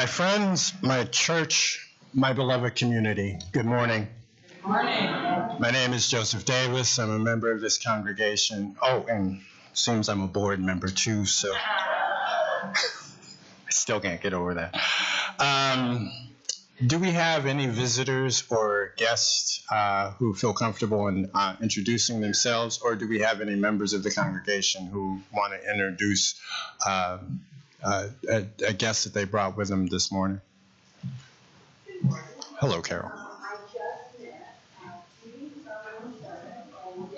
My friends, my church, my beloved community, good morning. Good morning. My name is Joseph Davis. I'm a member of this congregation. Oh, and it seems I'm a board member too, so I still can't get over that. Do we have any visitors or guests who feel comfortable in introducing themselves, or do we have any members of the congregation who want to introduce a guest that they brought with them this morning? Hello, Carol. I just met Steve from Minnesota and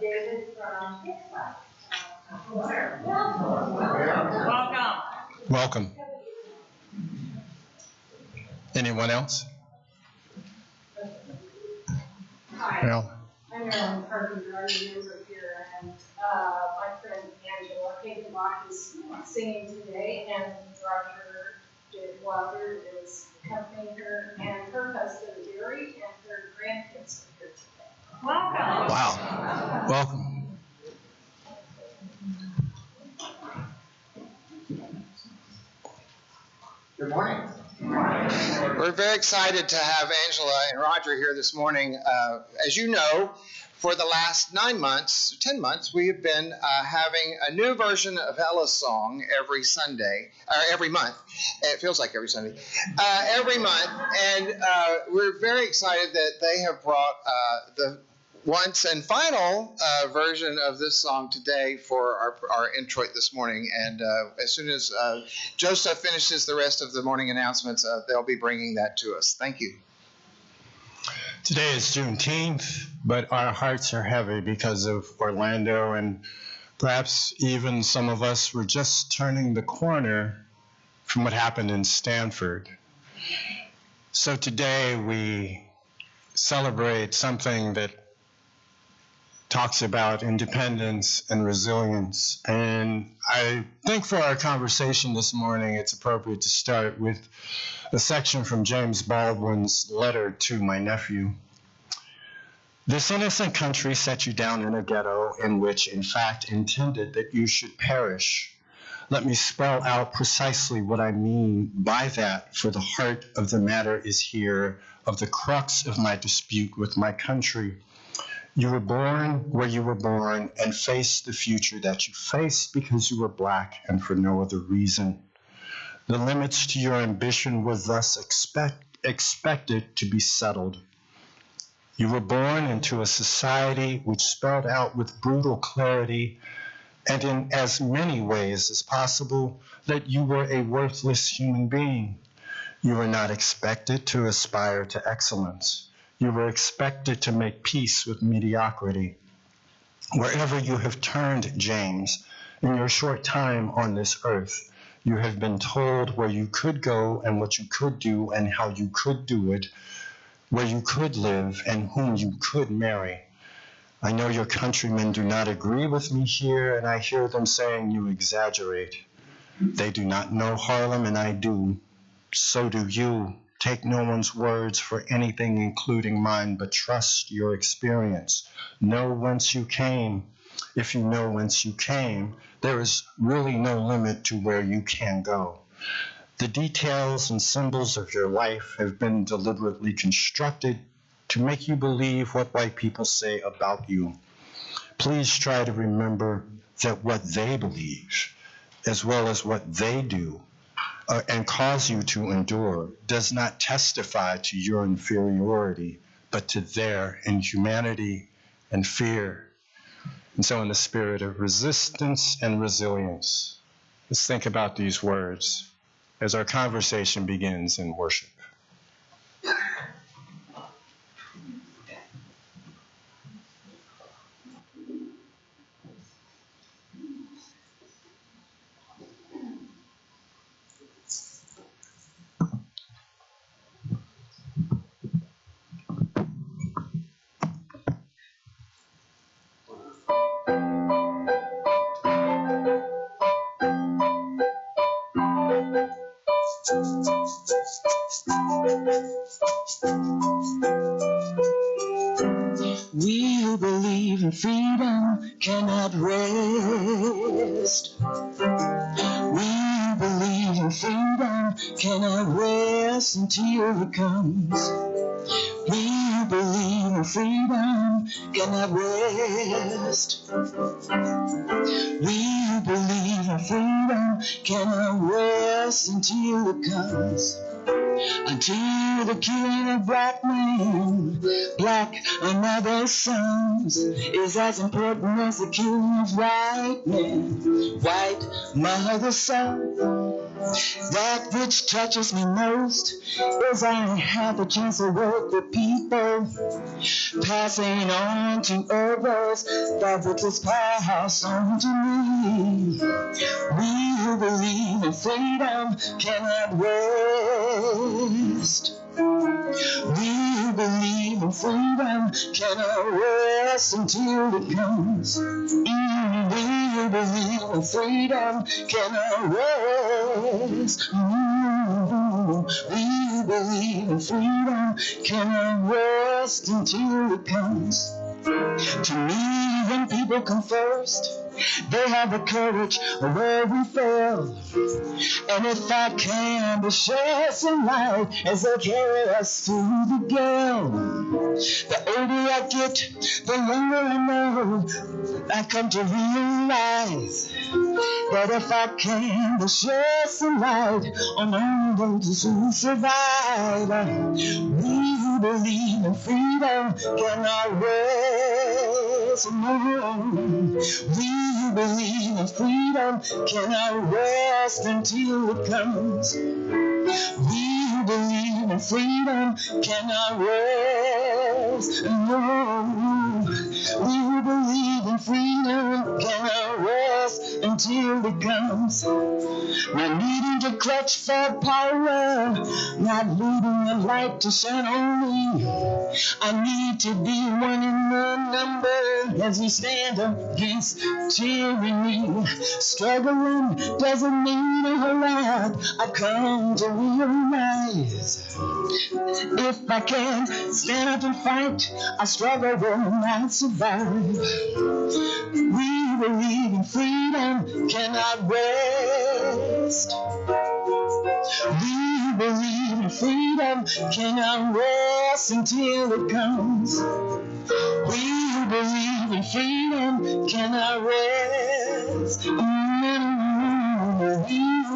David from Pittsburgh. Welcome. Anyone else? Hi, Well, I'm Marilyn Carpenter. I'm a member here, and my friend Angela Hagenbach is singing today, and Roger Wilder is accompanying her, and her husband Gary, and her grandkids are here today. Welcome. wow. Welcome. Good morning. We're very excited to have Angela and Roger here this morning. As you know, for the last 10 months, we have been having a new version of Ella's song every Sunday, or every month. It feels like every Sunday. Every month. And we're very excited that they have brought the once and final version of this song today for our introit this morning. And as soon as Joseph finishes the rest of the morning announcements, they'll be bringing that to us. Thank you. Today is Juneteenth, but our hearts are heavy because of Orlando, and perhaps even some of us were just turning the corner from what happened in Stanford. So today we celebrate something that talks about independence and resilience. And I think for our conversation this morning, it's appropriate to start with a section from James Baldwin's letter to my nephew. This innocent country set you down in a ghetto in which, in fact, intended that you should perish. Let me spell out precisely what I mean by that, for the heart of the matter is here, of the crux of my dispute with my country. You were born where you were born and faced the future that you faced because you were black and for no other reason. The limits to your ambition were thus expected to be settled. You were born into a society which spelled out with brutal clarity and in as many ways as possible that you were a worthless human being. You were not expected to aspire to excellence. You were expected to make peace with mediocrity. Wherever you have turned, James, in your short time on this earth, you have been told where you could go and what you could do and how you could do it, where you could live and whom you could marry. I know your countrymen do not agree with me here, and I hear them saying you exaggerate. They do not know Harlem, and I do. So do you. Take no one's words for anything, including mine, but trust your experience. Know whence you came. If you know whence you came, there is really no limit to where you can go. The details and symbols of your life have been deliberately constructed to make you believe what white people say about you. Please try to remember that what they believe, as well as what they do, and cause you to endure, does not testify to your inferiority, but to their inhumanity and fear. And so in the spirit of resistance and resilience, let's think about these words as our conversation begins in worship. We who believe in freedom cannot rest. We who believe in in freedom cannot rest until it comes. We who believe in freedom cannot rest. We who believe in freedom cannot rest until it comes. Until the killing of black men, black and other sons, is as important as the killing of white men, white mother son. That which touches me most is I have the chance to work with people, passing on to others that which is passed on to me. We who believe in freedom cannot rest. We who believe in freedom cannot rest until it comes. We who believe in freedom cannot rest. We who believe in freedom cannot rest until it comes. To me, when people come first, they have the courage of where we fail. And if I can, to share some light as they carry us through the gale. The older I get, the younger I know, I come to realize that if I can, to share some light on all those who survive. We who believe in freedom cannot rest. No. We who believe in freedom cannot rest until it comes. We who believe in freedom cannot rest. No. We who believe in freedom cannot rest until it comes. Not needing to clutch for power, not needing a light to shine on me. I need to be one in the number as we stand against tyranny. Struggling doesn't mean a whole lot. I've come to realize if I can't stand up and fight, I struggle will not survive. We believe in freedom cannot rest. We believe in freedom cannot rest until it comes. We believe in freedom cannot rest. We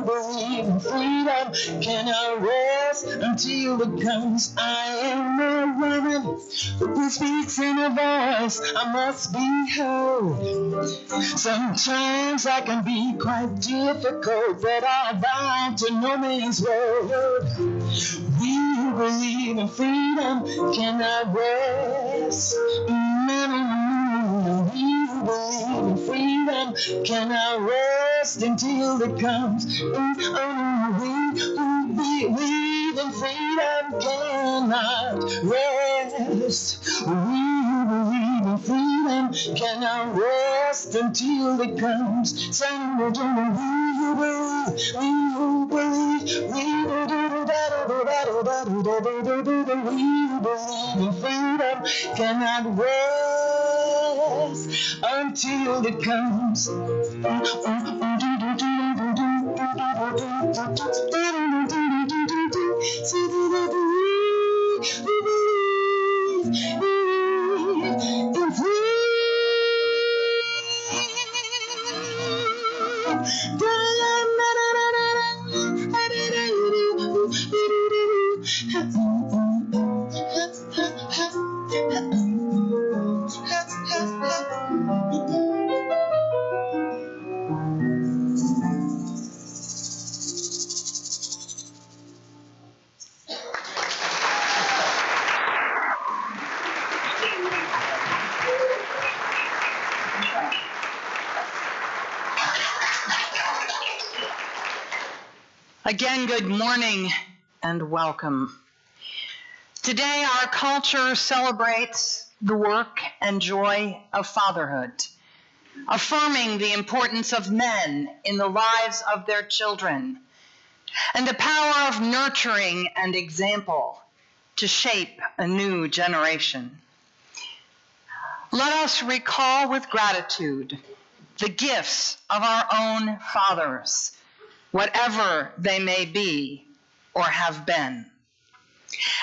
believe in freedom cannot rest until it comes. I am a woman who speaks in a voice I must be heard. Sometimes I can be quite difficult, but I bow to no man's word. We who believe in freedom cannot rest. We who believe in freedom cannot rest until it comes. We who believe in freedom cannot rest. We who believe in freedom cannot rest until it comes. Some will do we who believe in freedom cannot rest until it comes. Again, good morning and welcome. Today, our culture celebrates the work and joy of fatherhood, affirming the importance of men in the lives of their children, and the power of nurturing and example to shape a new generation. Let us recall with gratitude the gifts of our own fathers, whatever they may be or have been.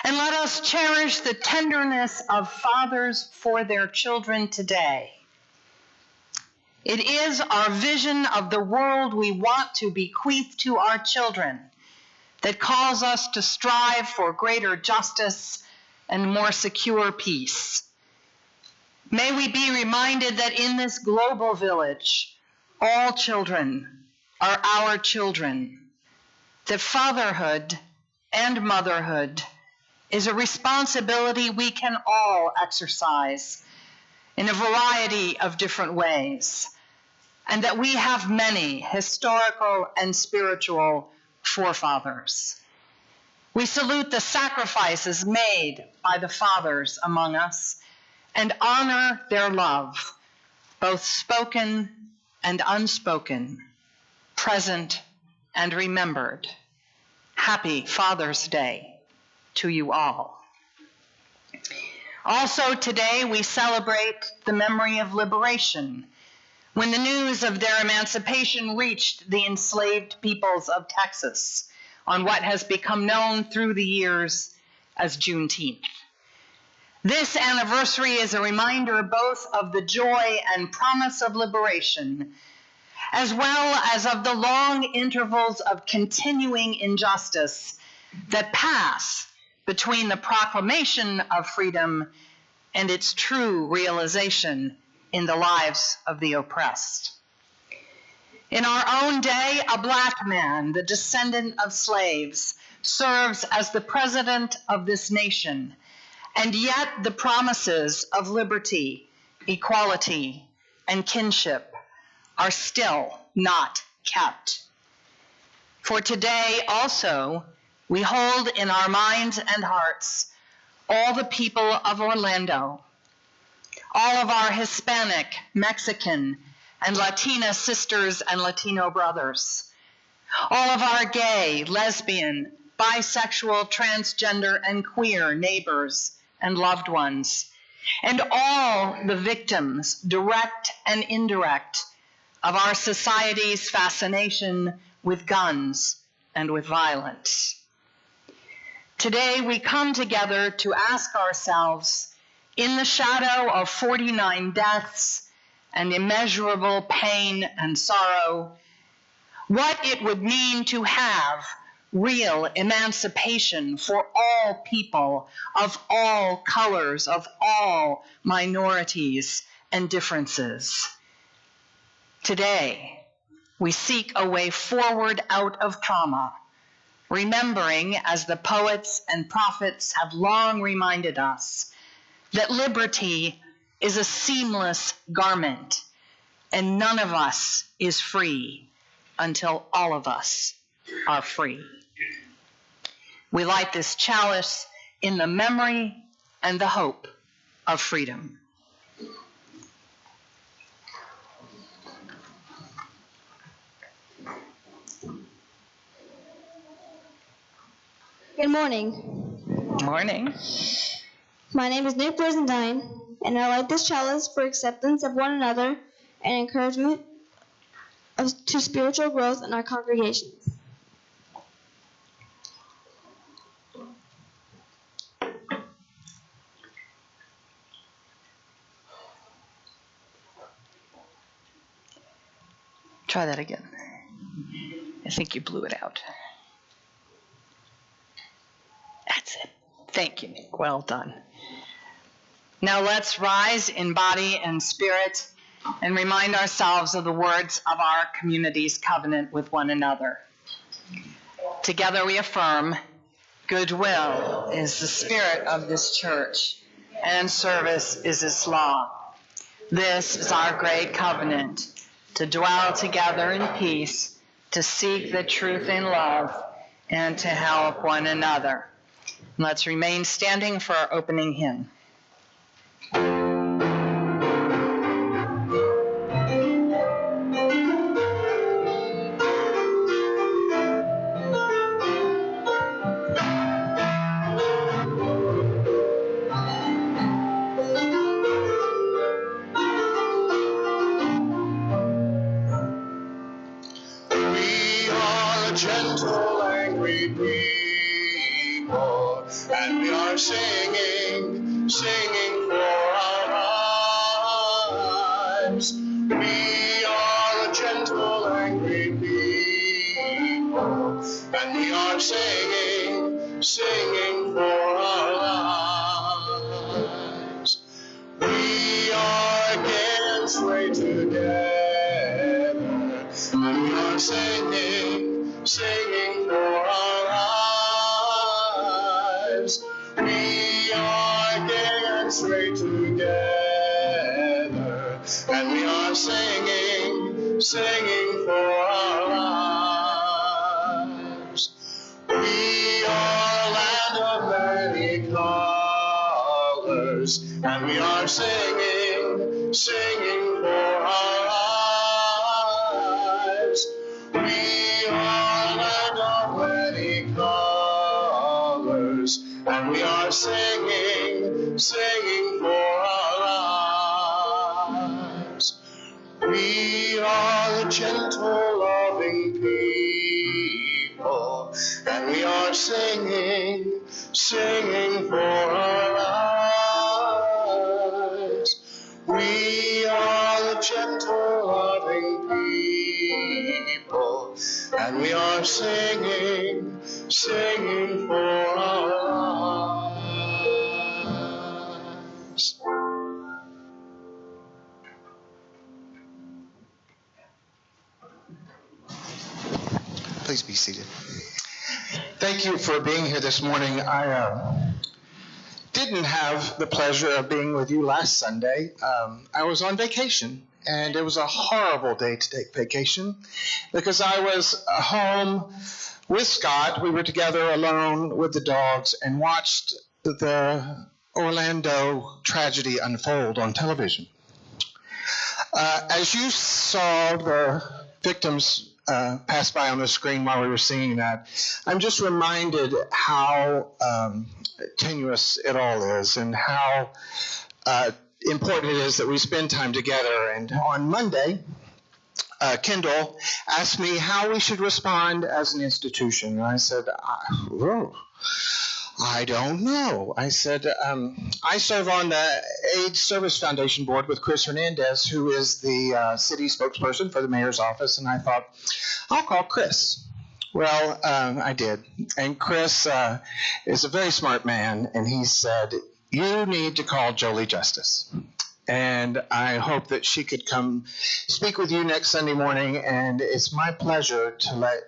And let us cherish the tenderness of fathers for their children today. It is our vision of the world we want to bequeath to our children that calls us to strive for greater justice and more secure peace. May we be reminded that in this global village, all children are our children, that fatherhood and motherhood is a responsibility we can all exercise in a variety of different ways, and that we have many historical and spiritual forefathers. We salute the sacrifices made by the fathers among us and honor their love, both spoken and unspoken, present and remembered. Happy Father's Day to you all. Also today we celebrate the memory of liberation, when the news of their emancipation reached the enslaved peoples of Texas on what has become known through the years as Juneteenth. This anniversary is a reminder both of the joy and promise of liberation, as well as of the long intervals of continuing injustice that pass between the proclamation of freedom and its true realization in the lives of the oppressed. In our own day, a Black man, the descendant of slaves, serves as the president of this nation, and yet the promises of liberty, equality, and kinship are still not kept. For today also, we hold in our minds and hearts all the people of Orlando, all of our Hispanic, Mexican, and Latina sisters and Latino brothers, all of our gay, lesbian, bisexual, transgender, and queer neighbors and loved ones, and all the victims, direct and indirect, of our society's fascination with guns and with violence. Today we come together to ask ourselves, in the shadow of 49 deaths and immeasurable pain and sorrow, what it would mean to have real emancipation for all people of all colors, of all minorities and differences. Today, we seek a way forward out of trauma, remembering, as the poets and prophets have long reminded us, that liberty is a seamless garment, and none of us is free until all of us are free. We light this chalice in the memory and the hope of freedom. Good morning. Morning. My name is Nick Brizendine, and I light this chalice for acceptance of one another and encouragement to spiritual growth in our congregations. Try that again. I think you blew it out. That's it. Thank you, Nick. Well done. Now let's rise in body and spirit and remind ourselves of the words of our community's covenant with one another. Together we affirm, goodwill is the spirit of this church, and service is its law. This is our great covenant, to dwell together in peace, to seek the truth in love, and to help one another. Let's remain standing for our opening hymn. We are gentle, angry people, and we are singing, singing for our lives. We are the gentle, angry people, and we are singing, singing for our lives. We are again swayed together, and we are singing, singing for our lives. We are again swayed together, and we are singing, singing for our lives. We are a land of many colors, and we are singing, singing for our lives. We are a land of many colors, and we are singing, singing for our lives. We are the gentle, loving people, and we are singing, singing for our lives. We are the gentle, loving people, and we are singing, singing for our lives. Please be seated. Thank you for being here this morning. I didn't have the pleasure of being with you last Sunday. I was on vacation, and it was a horrible day to take vacation because I was home with Scott. We were together alone with the dogs and watched the Orlando tragedy unfold on television. As you saw the victims pass by on the screen while we were singing that, I'm just reminded how tenuous it all is and how important it is that we spend time together. And on Monday, Kendall asked me how we should respond as an institution. And I said, I don't know. I said, I serve on the AIDS Service Foundation board with Chris Hernandez, who is the city spokesperson for the mayor's office, and I thought, I'll call Chris. Well, I did. And Chris is a very smart man, and he said, you need to call Jolie Justice. And I hope that she could come speak with you next Sunday morning, and it's my pleasure to let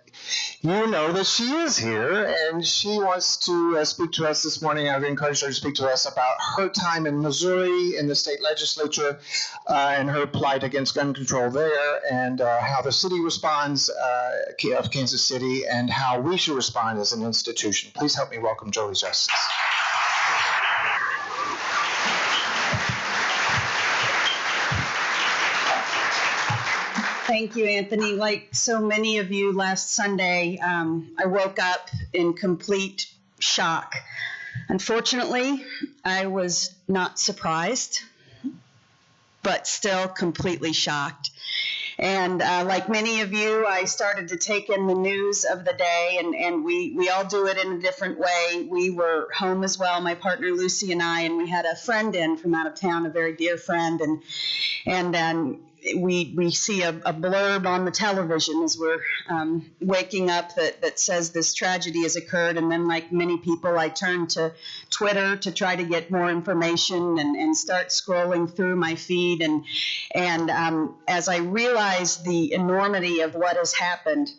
you know that she is here, and she wants to speak to us this morning. I've encouraged her to speak to us about her time in Missouri in the state legislature and her plight against gun control there, and how the city responds of Kansas City, and how we should respond as an institution. Please help me welcome Jolie Justice. Thank you, Anthony. Like so many of you last Sunday, I woke up in complete shock. Unfortunately, I was not surprised, but still completely shocked. And like many of you, I started to take in the news of the day, and we all do it in a different way. We were home as well, my partner Lucy and I, and we had a friend in from out of town, a very dear friend, and then we see a blurb on the television as we're waking up that says this tragedy has occurred. And then, like many people, I turned to Twitter to try to get more information and start scrolling through my feed. And as I realized the enormity of what has happened,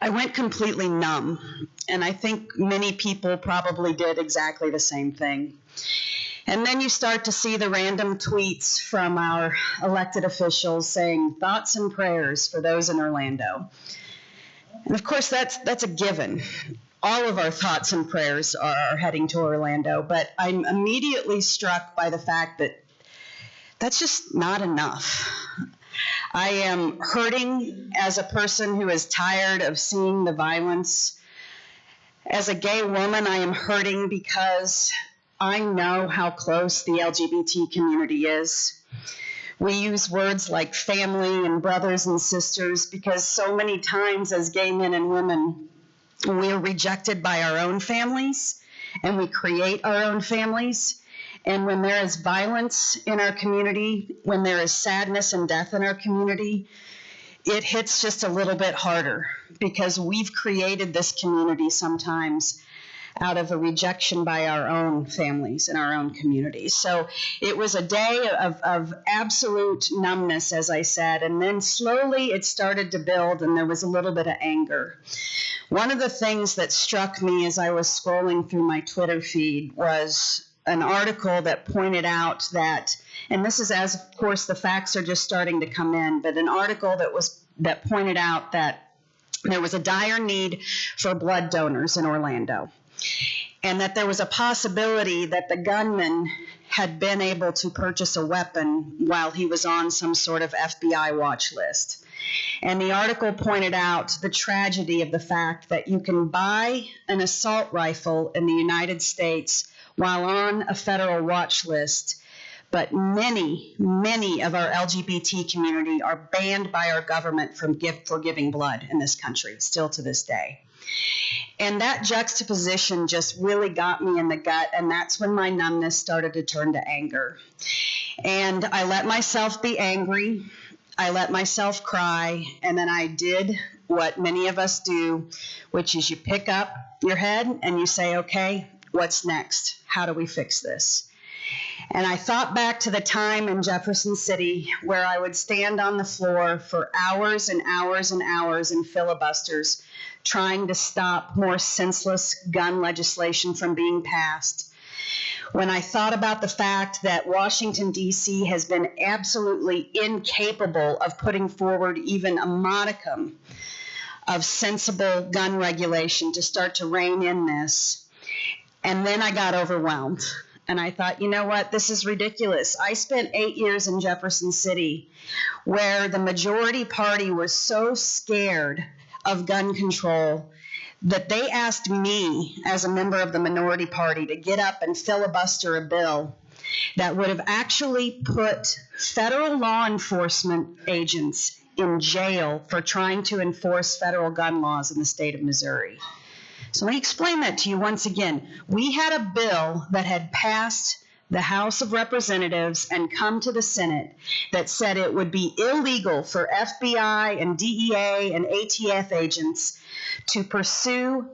I went completely numb. And I think many people probably did exactly the same thing. And then you start to see the random tweets from our elected officials saying thoughts and prayers for those in Orlando. And of course, that's a given. All of our thoughts and prayers are heading to Orlando, but I'm immediately struck by the fact that that's just not enough. I am hurting as a person who is tired of seeing the violence. As a gay woman, I am hurting because I know how close the LGBT community is. We use words like family and brothers and sisters because so many times as gay men and women, we are rejected by our own families and we create our own families. And when there is violence in our community, when there is sadness and death in our community, it hits just a little bit harder because we've created this community sometimes out of a rejection by our own families and our own communities. So it was a day of absolute numbness, as I said, and then slowly it started to build and there was a little bit of anger. One of the things that struck me as I was scrolling through my Twitter feed was an article that pointed out that, and this is as, of course, the facts are just starting to come in, but an article that pointed out that there was a dire need for blood donors in Orlando, and that there was a possibility that the gunman had been able to purchase a weapon while he was on some sort of FBI watch list. And the article pointed out the tragedy of the fact that you can buy an assault rifle in the United States while on a federal watch list, but many of our LGBT community are banned by our government for giving blood in this country, still to this day. And that juxtaposition just really got me in the gut, and that's when my numbness started to turn to anger. And I let myself be angry, I let myself cry, and then I did what many of us do, which is you pick up your head and you say, okay, what's next? How do we fix this? And I thought back to the time in Jefferson City where I would stand on the floor for hours and hours and hours in filibusters trying to stop more senseless gun legislation from being passed. When I thought about the fact that Washington, D.C. has been absolutely incapable of putting forward even a modicum of sensible gun regulation to start to rein in this. And then I got overwhelmed. And I thought, you know what, this is ridiculous. I spent 8 years in Jefferson City where the majority party was so scared of gun control that they asked me as a member of the minority party to get up and filibuster a bill that would have actually put federal law enforcement agents in jail for trying to enforce federal gun laws in the state of Missouri. So let me explain that to you once again. We had a bill that had passed the House of Representatives and come to the Senate that said it would be illegal for FBI and DEA and ATF agents to pursue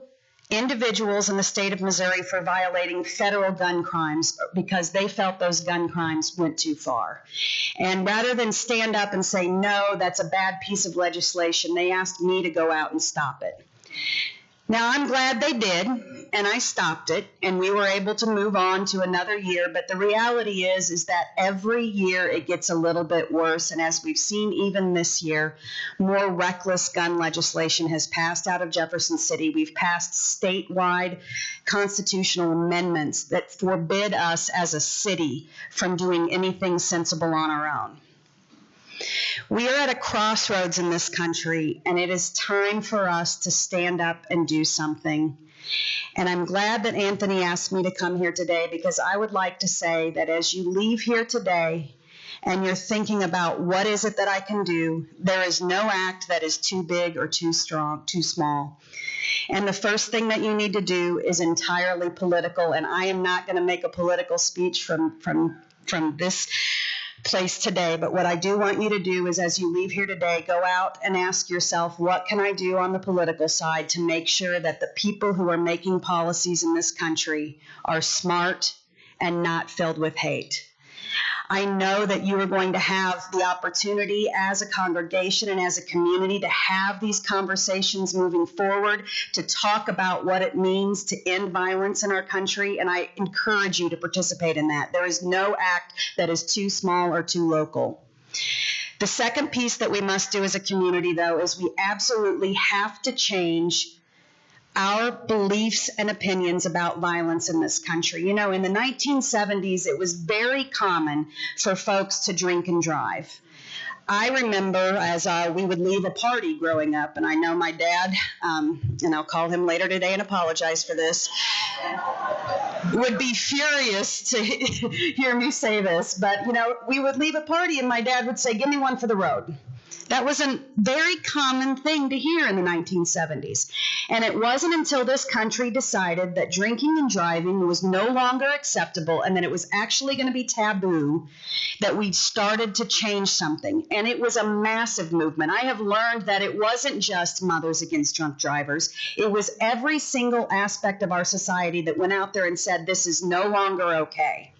individuals in the state of Missouri for violating federal gun crimes because they felt those gun crimes went too far. And rather than stand up and say, no, that's a bad piece of legislation, they asked me to go out and stop it. Now, I'm glad they did, and I stopped it, and we were able to move on to another year, but the reality is that every year it gets a little bit worse, and as we've seen even this year, more reckless gun legislation has passed out of Jefferson City. We've passed statewide constitutional amendments that forbid us as a city from doing anything sensible on our own. We are at a crossroads in this country, and it is time for us to stand up and do something. And I'm glad that Anthony asked me to come here today because I would like to say that as you leave here today and you're thinking about what is it that I can do, there is no act that is too big or too strong, too small. And the first thing that you need to do is entirely political, and I am not going to make a political speech from this place today, but what I do want you to do is as you leave here today, go out and ask yourself, what can I do on the political side to make sure that the people who are making policies in this country are smart and not filled with hate? I know that you are going to have the opportunity as a congregation and as a community to have these conversations moving forward, to talk about what it means to end violence in our country, and I encourage you to participate in that. There is no act that is too small or too local. The second piece that we must do as a community, though, is we absolutely have to change our beliefs and opinions about violence in this country. You know, in the 1970s, it was very common for folks to drink and drive. I remember as we would leave a party growing up, and I know my dad, and I'll call him later today and apologize for this, would be furious to hear me say this, but, you know, we would leave a party and my dad would say, "Give me one for the road." That was a very common thing to hear in the 1970s. And it wasn't until this country decided that drinking and driving was no longer acceptable and that it was actually going to be taboo that we started to change something. And it was a massive movement. I have learned that it wasn't just Mothers Against Drunk Drivers. It was every single aspect of our society that went out there and said, this is no longer okay.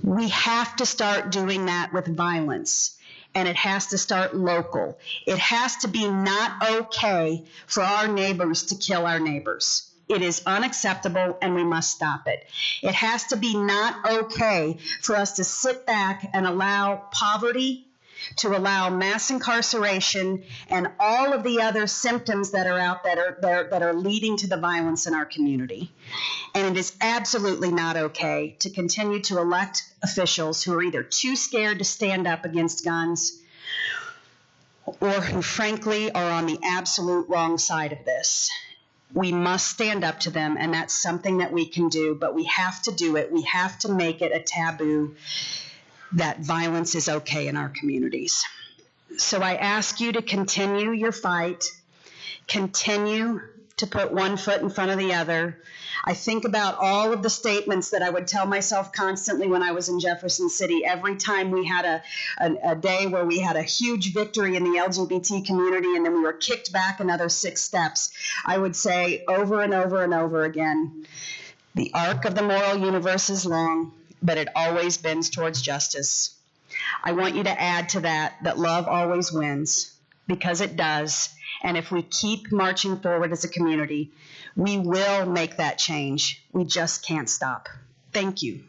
We have to start doing that with violence. And it has to start local. It has to be not okay for our neighbors to kill our neighbors. It is unacceptable and we must stop it. It has to be not okay for us to sit back and allow poverty, to allow mass incarceration and all of the other symptoms that are out there that are leading to the violence in our community. And it is absolutely not okay to continue to elect officials who are either too scared to stand up against guns or who frankly are on the absolute wrong side of this. We must stand up to them, and that's something that we can do, but we have to do it. We have to make it a taboo that violence is okay in our communities. So I ask you to continue your fight, continue to put one foot in front of the other. I think about all of the statements that I would tell myself constantly when I was in Jefferson City. Every time we had a day where we had a huge victory in the LGBT community and then we were kicked back another 6 steps, I would say over and over and over again, the arc of the moral universe is long, but it always bends towards justice. I want you to add to that love always wins, because it does. And if we keep marching forward as a community, we will make that change. We just can't stop. Thank you.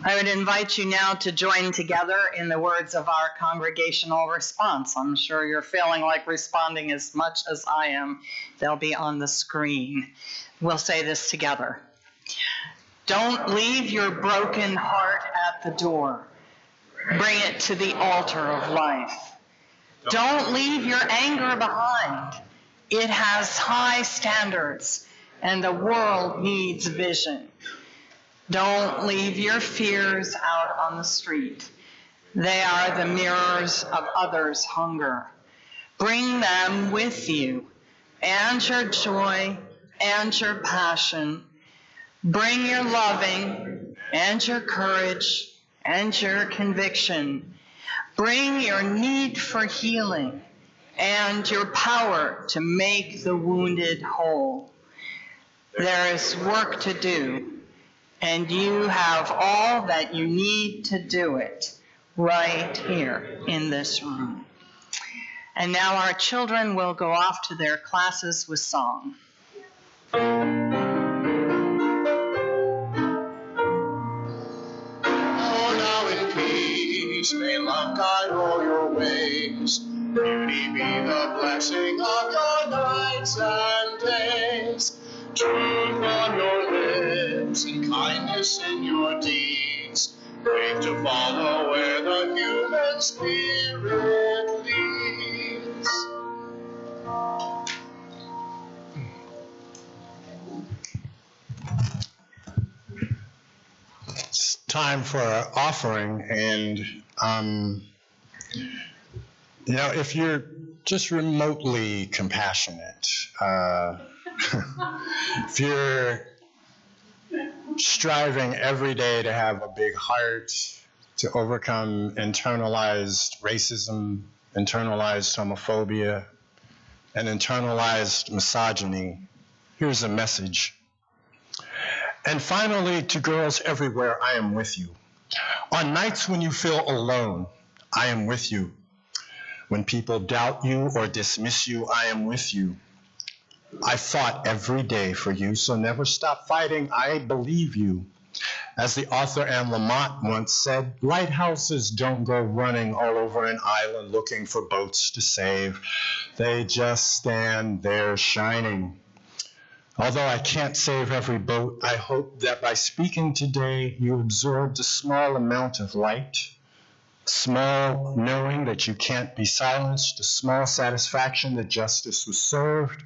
I would invite you now to join together in the words of our congregational response. I'm sure you're feeling like responding as much as I am. They'll be on the screen. We'll say this together. Don't leave your broken heart at the door. Bring it to the altar of life. Don't leave your anger behind. It has high standards, and the world needs vision. Don't leave your fears out on the street. They are the mirrors of others' hunger. Bring them with you, and your joy, and your passion. Bring your loving, and your courage, and your conviction. Bring your need for healing, and your power to make the wounded whole. There is work to do, and you have all that you need to do it right here in this room. And now our children will go off to their classes with song. Oh, now in peace, may love guide all your ways. Beauty be the blessing of your nights and days. Truth on your lips and kindness in your deeds. Brave to follow where the human spirit leads. It's time for our offering, and if you're just remotely compassionate, if you're striving every day to have a big heart, to overcome internalized racism, internalized homophobia, and internalized misogyny, here's a message. And finally, to girls everywhere, I am with you. On nights when you feel alone, I am with you. When people doubt you or dismiss you, I am with you. I fought every day for you, so never stop fighting. I believe you. As the author Anne Lamott once said, lighthouses don't go running all over an island looking for boats to save. They just stand there shining. Although I can't save every boat, I hope that by speaking today, you absorbed a small amount of light, small knowing that you can't be silenced, a small satisfaction that justice was served,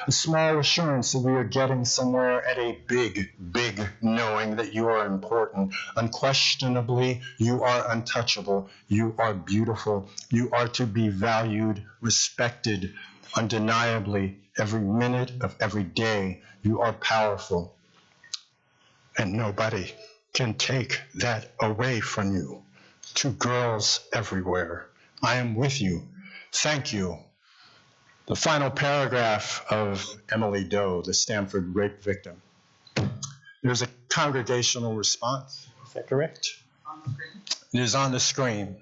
a small assurance that we are getting somewhere, at a big, big knowing that you are important. Unquestionably, you are untouchable. You are beautiful. You are to be valued, respected. Undeniably, every minute of every day, you are powerful. And nobody can take that away from you. To girls everywhere, I am with you. Thank you. The final paragraph of Emily Doe, the Stanford rape victim. There's a congregational response. Is that correct? On the screen. It is on the screen.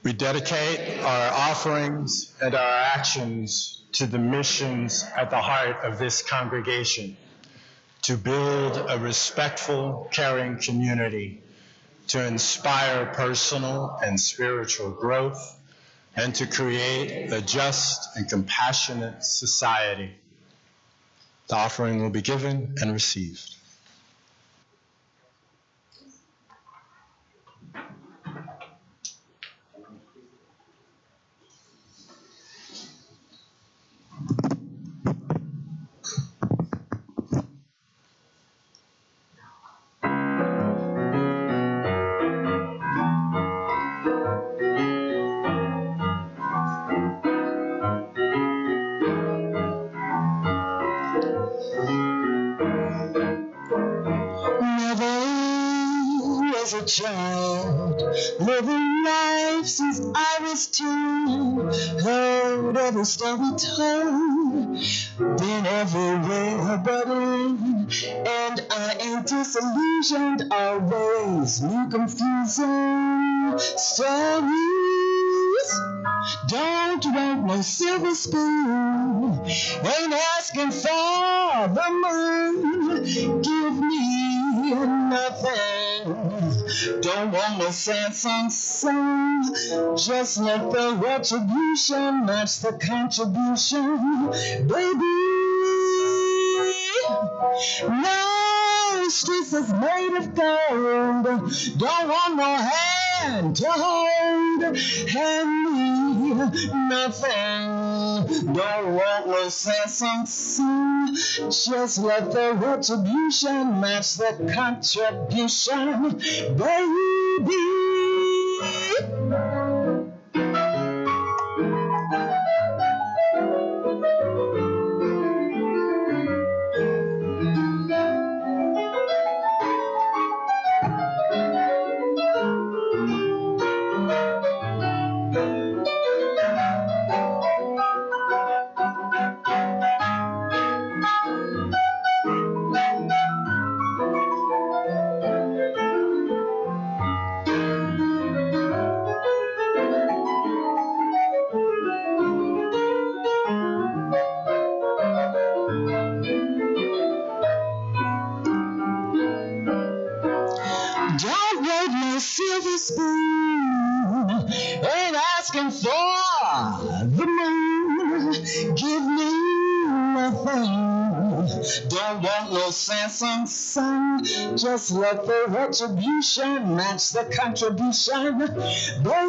We dedicate our offerings and our actions to the missions at the heart of this congregation, to build a respectful, caring community, to inspire personal and spiritual growth, and to create a just and compassionate society. The offering will be given and received. As a child, living life since I was 2, heard every story told, been everywhere but in, and I am disillusioned always, new confusing stories. Don't want no silver spoon, ain't asking for the moon, give me nothing. Don't want no Samsung song, just let the retribution match the contribution, baby. No streets is made of gold, don't want no hand to hold, hand me nothing. Don't want no Samsung song, just let the retribution match the contribution, baby. Don't want no silver spoon, ain't asking for the moon, give me nothing. Don't want no Samsung song, just let the retribution match the contribution, baby.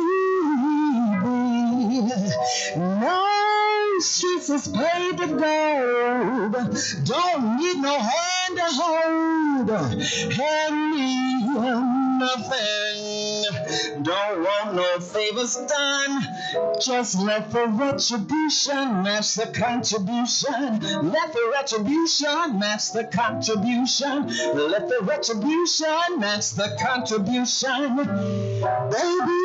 No streets is paved with gold, don't need no hand to hold, hand me nothing. Don't want no favors done, just let the retribution match the contribution, let the retribution match the contribution, let the retribution match the contribution, baby.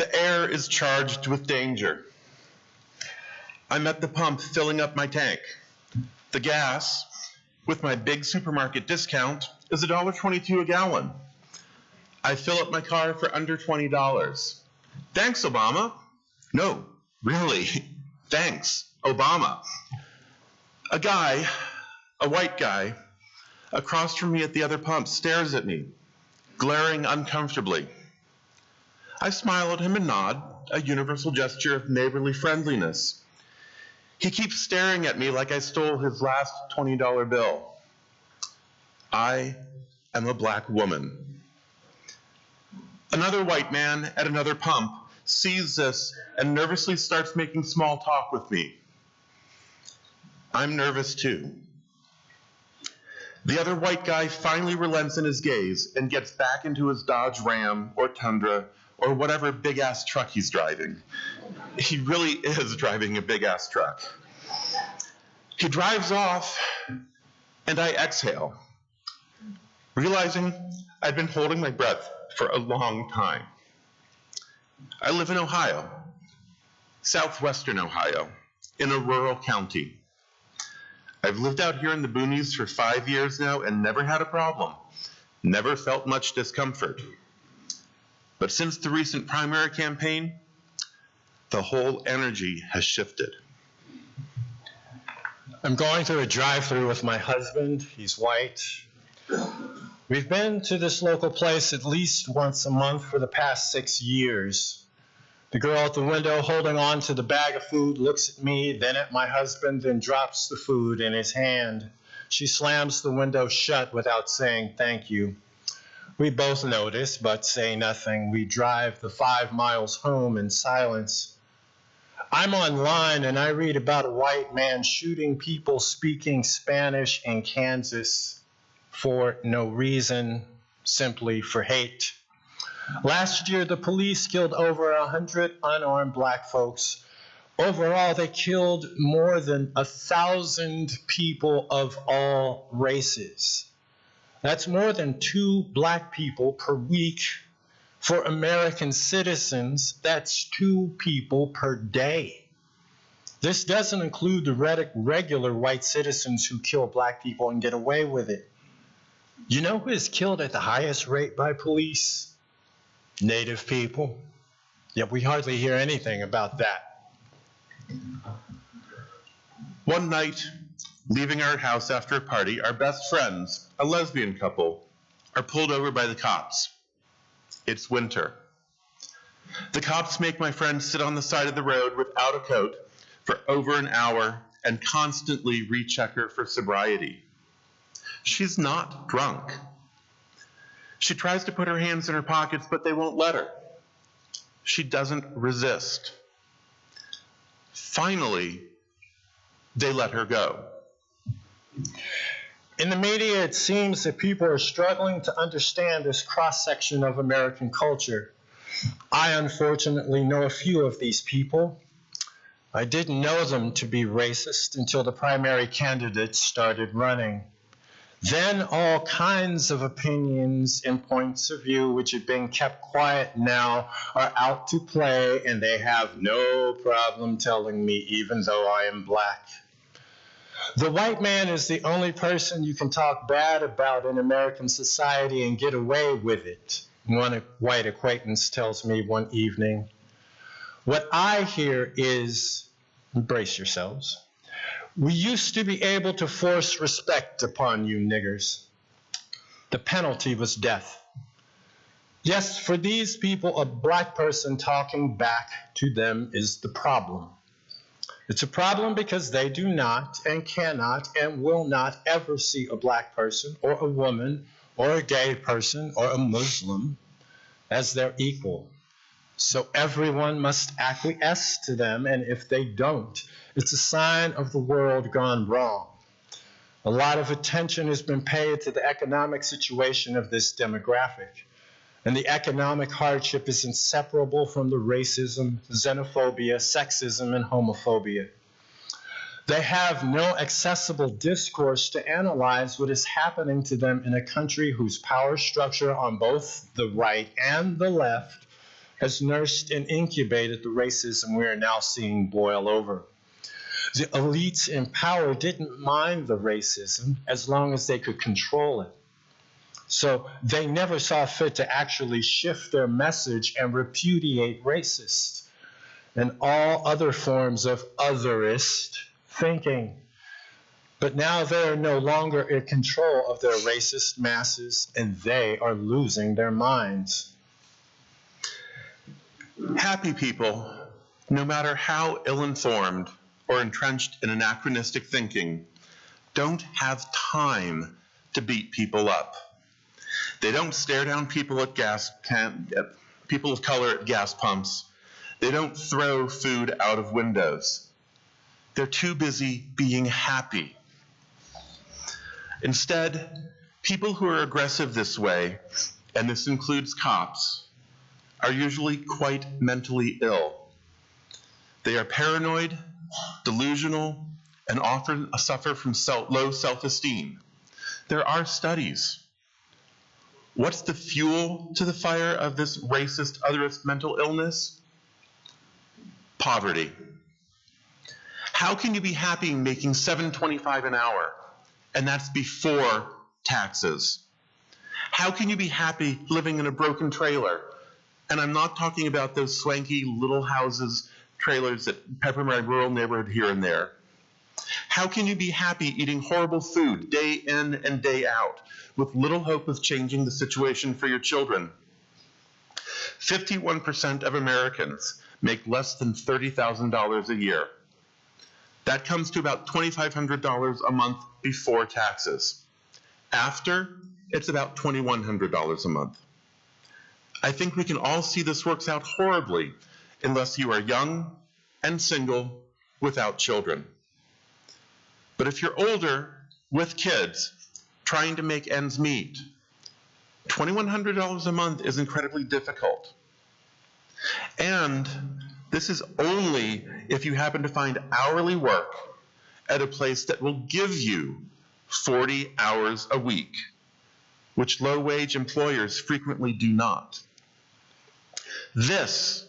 The air is charged with danger. I'm at the pump filling up my tank. The gas, with my big supermarket discount, is $1.22 a gallon. I fill up my car for under $20. Thanks, Obama. No, really, thanks, Obama. A white guy, across from me at the other pump stares at me, glaring uncomfortably. I smile at him and nod, a universal gesture of neighborly friendliness. He keeps staring at me like I stole his last $20 bill. I am a black woman. Another white man at another pump sees this and nervously starts making small talk with me. I'm nervous too. The other white guy finally relents in his gaze and gets back into his Dodge Ram or Tundra or whatever big-ass truck he's driving. He really is driving a big-ass truck. He drives off, and I exhale, realizing I'd been holding my breath for a long time. I live in Ohio, southwestern Ohio, in a rural county. I've lived out here in the boonies for 5 years now and never had a problem, never felt much discomfort. But since the recent primary campaign, the whole energy has shifted. I'm going through a drive-through with my husband. He's white. We've been to this local place at least once a month for the past 6 years. The girl at the window holding on to the bag of food looks at me, then at my husband, then drops the food in his hand. She slams the window shut without saying thank you. We both notice, but say nothing. We drive the 5 miles home in silence. I'm online and I read about a white man shooting people speaking Spanish in Kansas for no reason, simply for hate. Last year, the police killed over 100 unarmed black folks. Overall, they killed more than 1,000 people of all races. That's more than 2 black people per week. For American citizens, that's 2 people per day. This doesn't include the regular white citizens who kill black people and get away with it. You know who is killed at the highest rate by police? Native people. Yet we hardly hear anything about that. One night, leaving our house after a party, our best friends, a lesbian couple, are pulled over by the cops. It's winter. The cops make my friend sit on the side of the road without a coat for over an hour and constantly recheck her for sobriety. She's not drunk. She tries to put her hands in her pockets, but they won't let her. She doesn't resist. Finally, they let her go. In the media, it seems that people are struggling to understand this cross-section of American culture. I unfortunately know a few of these people. I didn't know them to be racist until the primary candidates started running. Then all kinds of opinions and points of view which had been kept quiet now are out to play, and they have no problem telling me, even though I am black. The white man is the only person you can talk bad about in American society and get away with it, one white acquaintance tells me one evening. What I hear is, brace yourselves, we used to be able to force respect upon you niggers. The penalty was death. Yes, for these people, a black person talking back to them is the problem. It's a problem because they do not and cannot and will not ever see a black person or a woman or a gay person or a Muslim as their equal. So everyone must acquiesce to them, and if they don't, it's a sign of the world gone wrong. A lot of attention has been paid to the economic situation of this demographic, and the economic hardship is inseparable from the racism, xenophobia, sexism, and homophobia. They have no accessible discourse to analyze what is happening to them in a country whose power structure on both the right and the left has nursed and incubated the racism we are now seeing boil over. The elites in power didn't mind the racism as long as they could control it. So they never saw fit to actually shift their message and repudiate racist and all other forms of otherist thinking. But now they are no longer in control of their racist masses, and they are losing their minds. Happy people, no matter how ill-informed or entrenched in anachronistic thinking, don't have time to beat people up. They don't stare down people of color at gas pumps. They don't throw food out of windows. They're too busy being happy. Instead, people who are aggressive this way, and this includes cops, are usually quite mentally ill. They are paranoid, delusional, and often suffer from low self-esteem. There are studies. What's the fuel to the fire of this racist, otherist mental illness? Poverty. How can you be happy making $7.25 an hour? And that's before taxes. How can you be happy living in a broken trailer? And I'm not talking about those swanky little houses, trailers that pepper my rural neighborhood here and there. How can you be happy eating horrible food day in and day out with little hope of changing the situation for your children? 51% of Americans make less than $30,000 a year. That comes to about $2,500 a month before taxes. After, it's about $2,100 a month. I think we can all see this works out horribly unless you are young and single without children. But if you're older with kids trying to make ends meet, $2,100 a month is incredibly difficult. And this is only if you happen to find hourly work at a place that will give you 40 hours a week, which low-wage employers frequently do not. This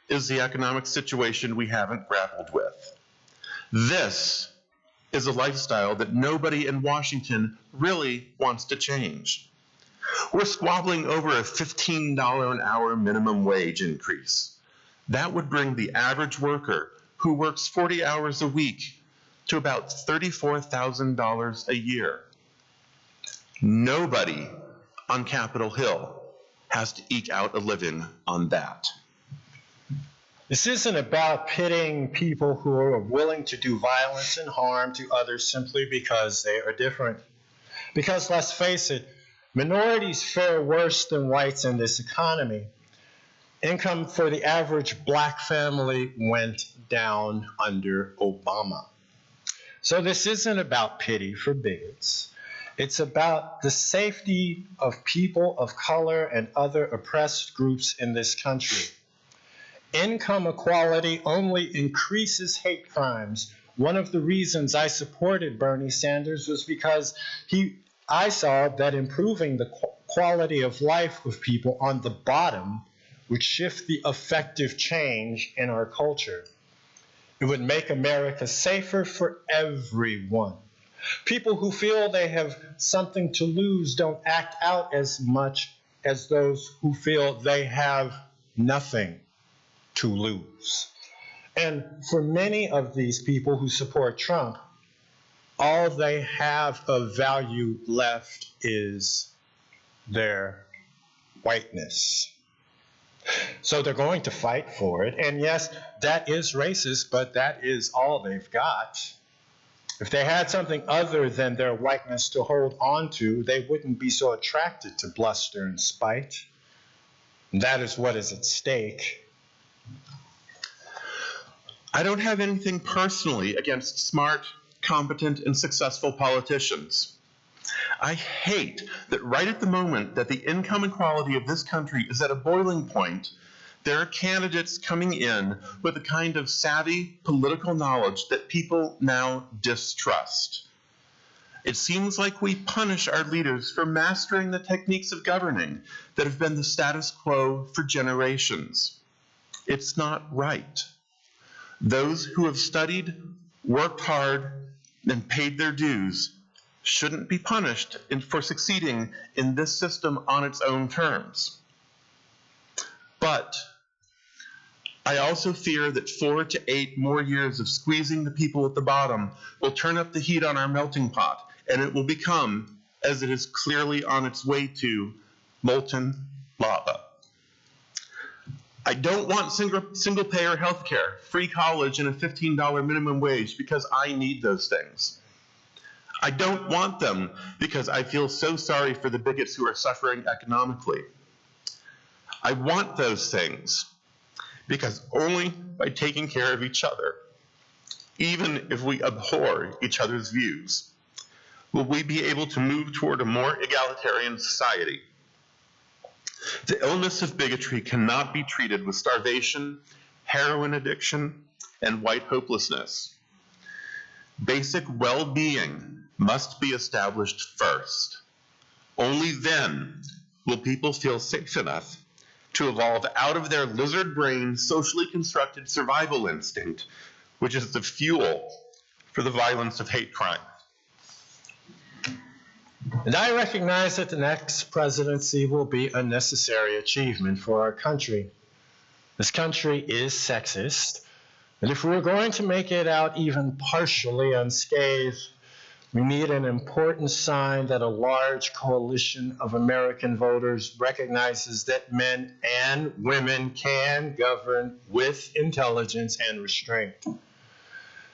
is the economic situation we haven't grappled with. This is a lifestyle that nobody in Washington really wants to change. We're squabbling over a $15 an hour minimum wage increase. That would bring the average worker who works 40 hours a week to about $34,000 a year. Nobody on Capitol Hill has to eke out a living on that. This isn't about pitting people who are willing to do violence and harm to others simply because they are different. Because let's face it, minorities fare worse than whites in this economy. Income for the average black family went down under Obama. So this isn't about pity for bigots. It's about the safety of people of color and other oppressed groups in this country. Income equality only increases hate crimes. One of the reasons I supported Bernie Sanders was because I saw that improving the quality of life of people on the bottom would shift the effective change in our culture. It would make America safer for everyone. People who feel they have something to lose don't act out as much as those who feel they have nothing to lose. And for many of these people who support Trump, all they have of value left is their whiteness. So they're going to fight for it. And yes, that is racist, but that is all they've got. If they had something other than their whiteness to hold on to, they wouldn't be so attracted to bluster and spite. And that is what is at stake. I don't have anything personally against smart, competent, and successful politicians. I hate that right at the moment that the income inequality of this country is at a boiling point, there are candidates coming in with a kind of savvy political knowledge that people now distrust. It seems like we punish our leaders for mastering the techniques of governing that have been the status quo for generations. It's not right. Those who have studied, worked hard, and paid their dues shouldn't be punished for succeeding in this system on its own terms. But I also fear that 4 to 8 more years of squeezing the people at the bottom will turn up the heat on our melting pot, and it will become, as it is clearly on its way to, molten lava. I don't want single-payer health care, free college, and a $15 minimum wage because I need those things. I don't want them because I feel so sorry for the bigots who are suffering economically. I want those things because only by taking care of each other, even if we abhor each other's views, will we be able to move toward a more egalitarian society. The illness of bigotry cannot be treated with starvation, heroin addiction, and white hopelessness. Basic well-being must be established first. Only then will people feel safe enough to evolve out of their lizard brain, socially constructed survival instinct, which is the fuel for the violence of hate crime. And I recognize that the next presidency will be a necessary achievement for our country. This country is sexist, and if we're going to make it out even partially unscathed, we need an important sign that a large coalition of American voters recognizes that men and women can govern with intelligence and restraint.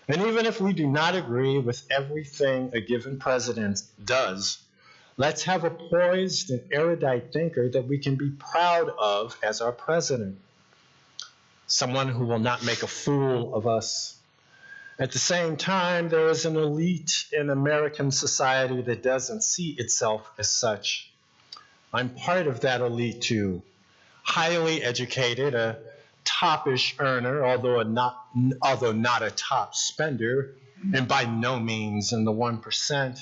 And even if we do not agree with everything a given president does, let's have a poised and erudite thinker that we can be proud of as our president. Someone who will not make a fool of us. At the same time, there is an elite in American society that doesn't see itself as such. I'm part of that elite too. Highly educated, a top-ish earner, although not a top spender, and by no means in the 1%.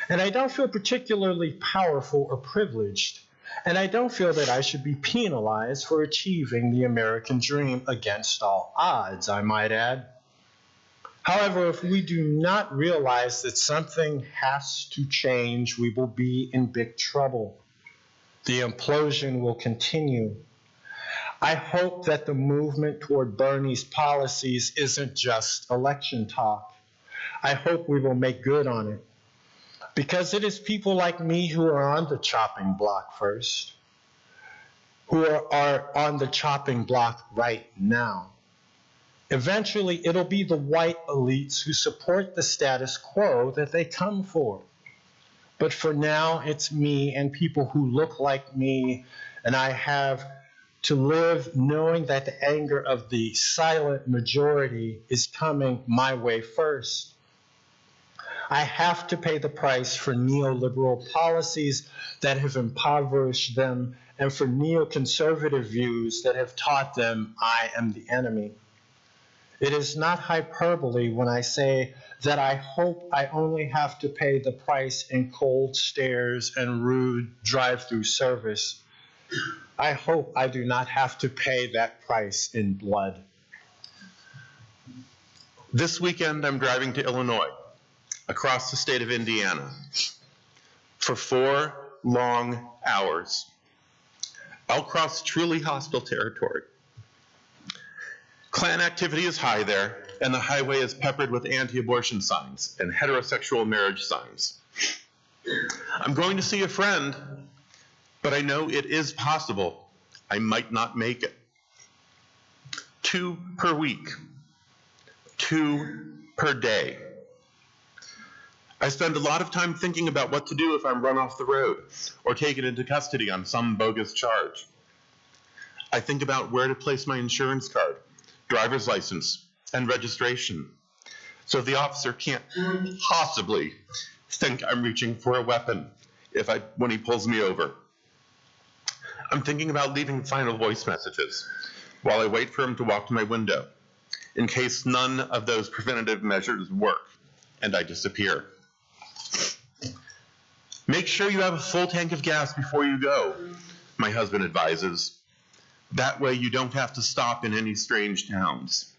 And I don't feel particularly powerful or privileged. And I don't feel that I should be penalized for achieving the American dream against all odds, I might add. However, if we do not realize that something has to change, we will be in big trouble. The implosion will continue. I hope that the movement toward Bernie's policies isn't just election talk. I hope we will make good on it. Because it is people like me who are on the chopping block first, who are on the chopping block right now. Eventually, it'll be the white elites who support the status quo that they come for. But for now, it's me and people who look like me, and I have to live knowing that the anger of the silent majority is coming my way first. I have to pay the price for neoliberal policies that have impoverished them and for neoconservative views that have taught them I am the enemy. It is not hyperbole when I say that I hope I only have to pay the price in cold stares and rude drive-through service. I hope I do not have to pay that price in blood. This weekend, I'm driving to Illinois, across the state of Indiana, for 4 long hours. I'll cross truly hostile territory. Klan activity is high there, and the highway is peppered with anti-abortion signs and heterosexual marriage signs. I'm going to see a friend, but I know it is possible I might not make it. 2 per week, 2 per day. I spend a lot of time thinking about what to do if I'm run off the road or taken into custody on some bogus charge. I think about where to place my insurance card, driver's license, and registration, so the officer can't possibly think I'm reaching for a weapon when he pulls me over. I'm thinking about leaving final voice messages while I wait for him to walk to my window, in case none of those preventative measures work and I disappear. Make sure you have a full tank of gas before you go, my husband advises. That way you don't have to stop in any strange towns.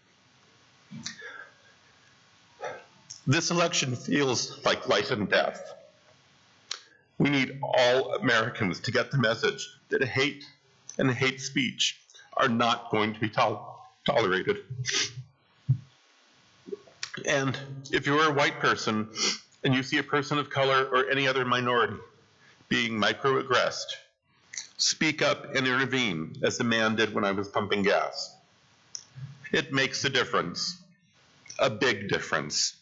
This election feels like life and death. We need all Americans to get the message that hate and hate speech are not going to be tolerated. And if you're a white person and you see a person of color or any other minority being microaggressed, speak up and intervene, as the man did when I was pumping gas. It makes a difference, a big difference.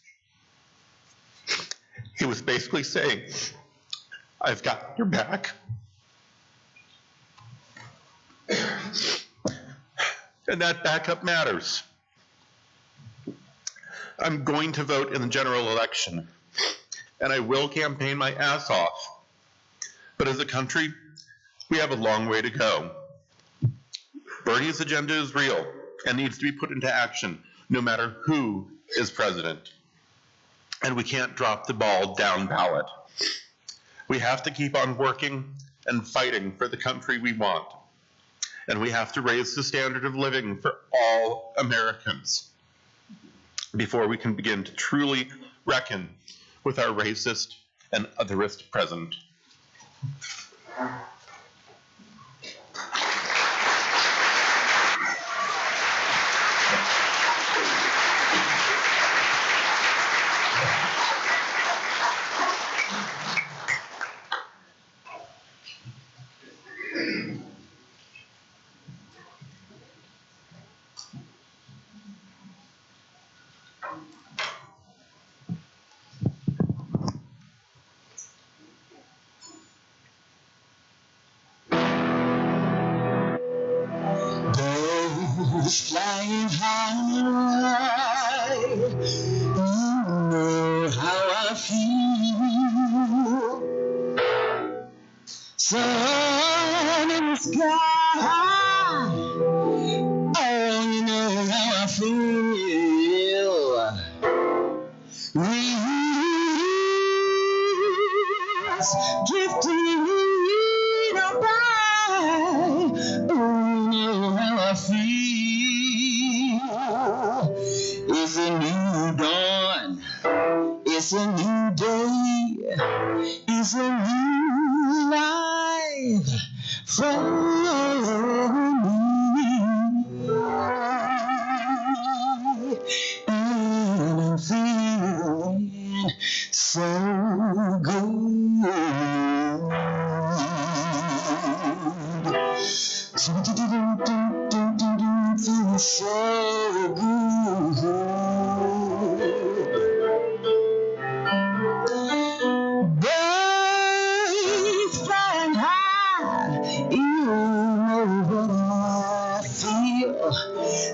He was basically saying, I've got your back. And that backup matters. I'm going to vote in the general election, and I will campaign my ass off. But as a country, we have a long way to go. Bernie's agenda is real and needs to be put into action, no matter who is president. And we can't drop the ball down ballot. We have to keep on working and fighting for the country we want. And we have to raise the standard of living for all Americans before we can begin to truly reckon with our racist and otherist present. Flying high, you know how I feel. Sun in the sky, oh, you know how I feel. Breeze drifting on by, oh, you know how I feel. It's a new dawn, it's a new day, it's a new life for me. And I'm feeling so good. Feeling so good. Birds flying high, you know what I feel.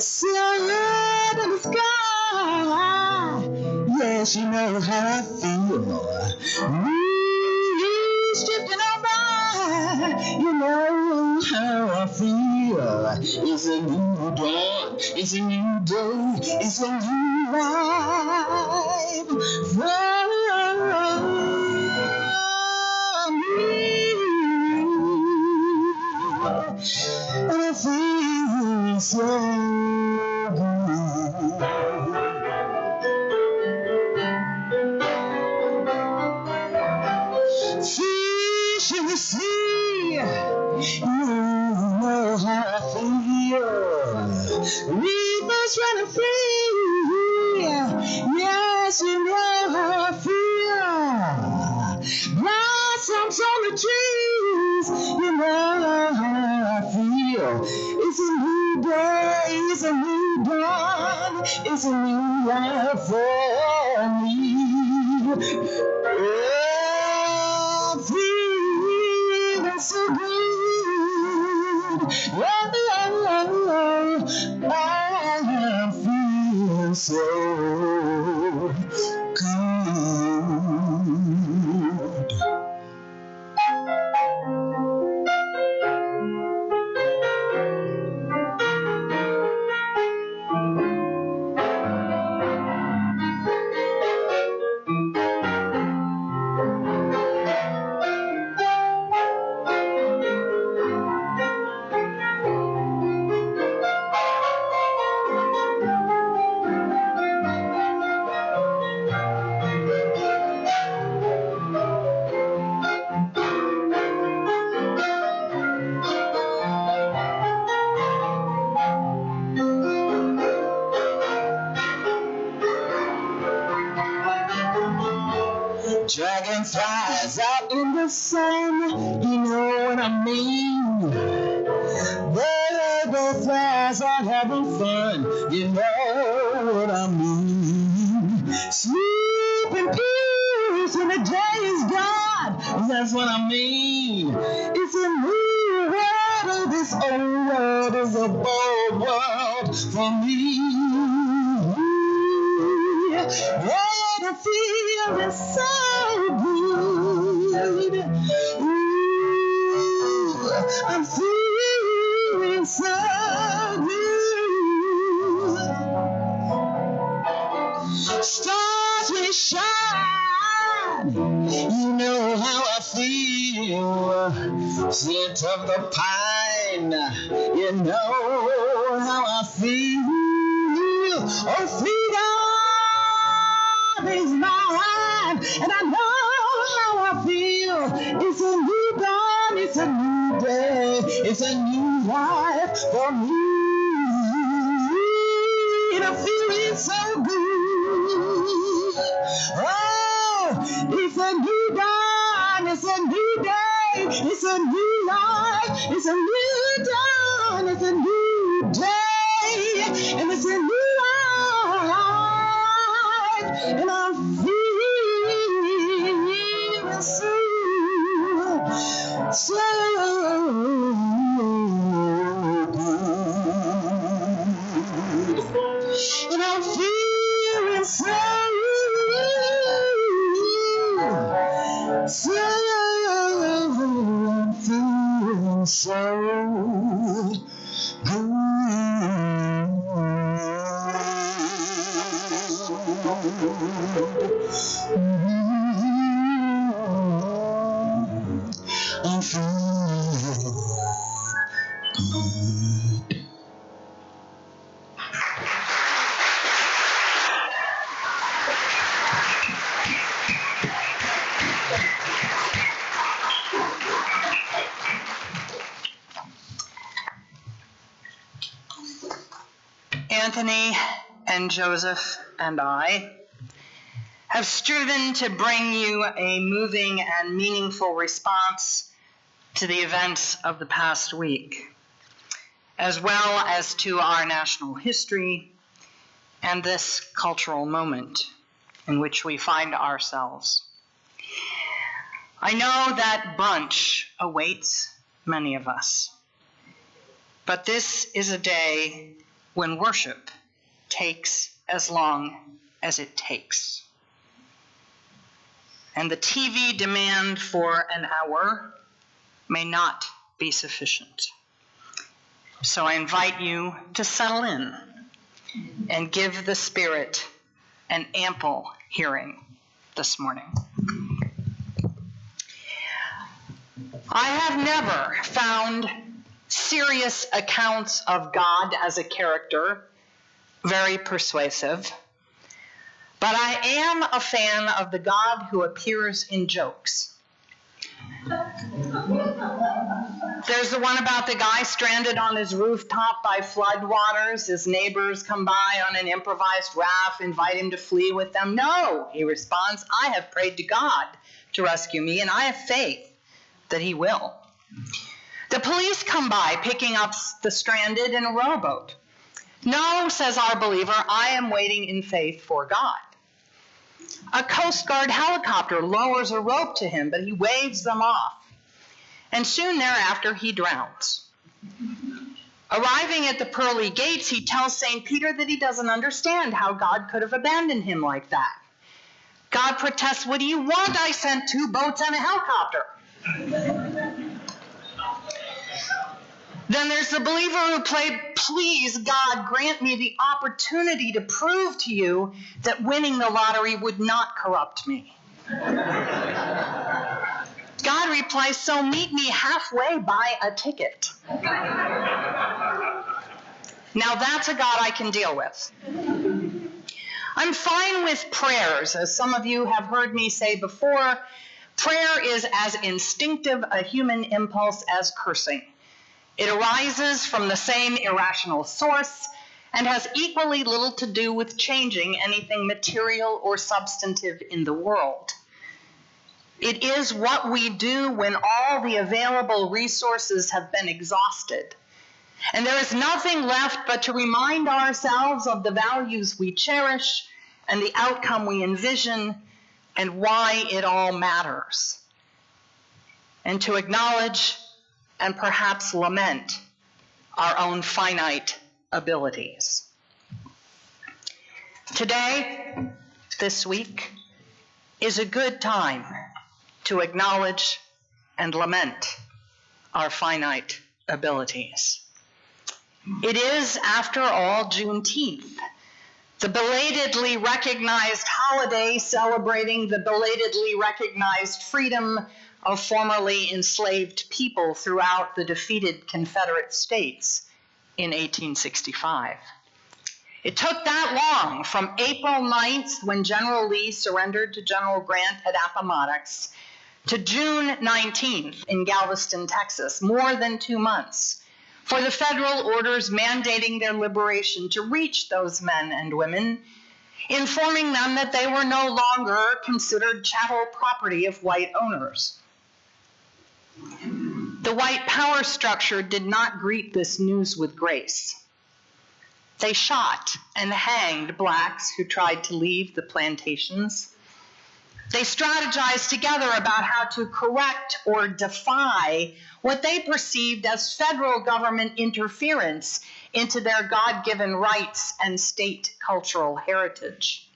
Sun in the sky, yes, you know how I feel. Breeze drifting on by, you know how I feel. It's a new dawn, it's a new day, it's a new life for me. And I feel so good. Fish in the sea, you know how I feel. Rivers running free, yes, you know how I feel. Blossoms on the trees, you know how I feel. It's a new day, it's a new dawn, it's a new life for me. I'm feeling so good. I'm feeling so good. Dragonflies out in the sun, you know what I mean. Butterflies are having fun, you know what I mean. Sleep in peace when the day is gone, that's what I mean. It's a new world, oh, this old world is a bold world for me. What I feel is so good. Ooh, I'm feeling so good. Stars will shine. You know how I feel. Scent of the pine. You know how I feel. Oh, freedom is mine, and I know how I feel. It's a new dawn, it's a new day, it's a new life for me. And I'm feeling so good. Oh, it's a new dawn, it's a new day, it's a new life, it's a new dawn, it's a new day, and it's a new life, and I'm feeling so good, and I'm feeling so Anthony and Joseph and I have striven to bring you a moving and meaningful response to the events of the past week, as well as to our national history and this cultural moment in which we find ourselves. I know that brunch awaits many of us, but this is a day when worship takes as long as it takes. And the TV demand for an hour may not be sufficient. So I invite you to settle in and give the Spirit an ample hearing this morning. I have never found serious accounts of God as a character very persuasive, but I am a fan of the God who appears in jokes. There's the one about the guy stranded on his rooftop by floodwaters. His neighbors come by on an improvised raft, invite him to flee with them. No, he responds, I have prayed to God to rescue me, and I have faith that he will. The police come by, picking up the stranded in a rowboat. No, says our believer, I am waiting in faith for God. A Coast Guard helicopter lowers a rope to him, but he waves them off. And soon thereafter, he drowns. Arriving at the pearly gates, he tells St. Peter that he doesn't understand how God could have abandoned him like that. God protests, what do you want? I sent 2 boats and a helicopter. Then there's the believer who prayed, please, God, grant me the opportunity to prove to you that winning the lottery would not corrupt me. God replies, so meet me halfway, buy a ticket. Now that's a God I can deal with. I'm fine with prayers. As some of you have heard me say before, prayer is as instinctive a human impulse as cursing. It arises from the same irrational source and has equally little to do with changing anything material or substantive in the world. It is what we do when all the available resources have been exhausted. And there is nothing left but to remind ourselves of the values we cherish and the outcome we envision and why it all matters. And to acknowledge and perhaps lament our own finite abilities. Today, this week, is a good time to acknowledge and lament our finite abilities. It is, after all, Juneteenth, the belatedly recognized holiday celebrating the belatedly recognized freedom of formerly enslaved people throughout the defeated Confederate States in 1865. It took that long, from April 9th, when General Lee surrendered to General Grant at Appomattox, to June 19th in Galveston, Texas, more than 2 months, for the federal orders mandating their liberation to reach those men and women, informing them that they were no longer considered chattel property of white owners. The white power structure did not greet this news with grace. They shot and hanged blacks who tried to leave the plantations. They strategized together about how to correct or defy what they perceived as federal government interference into their God-given rights and state cultural heritage.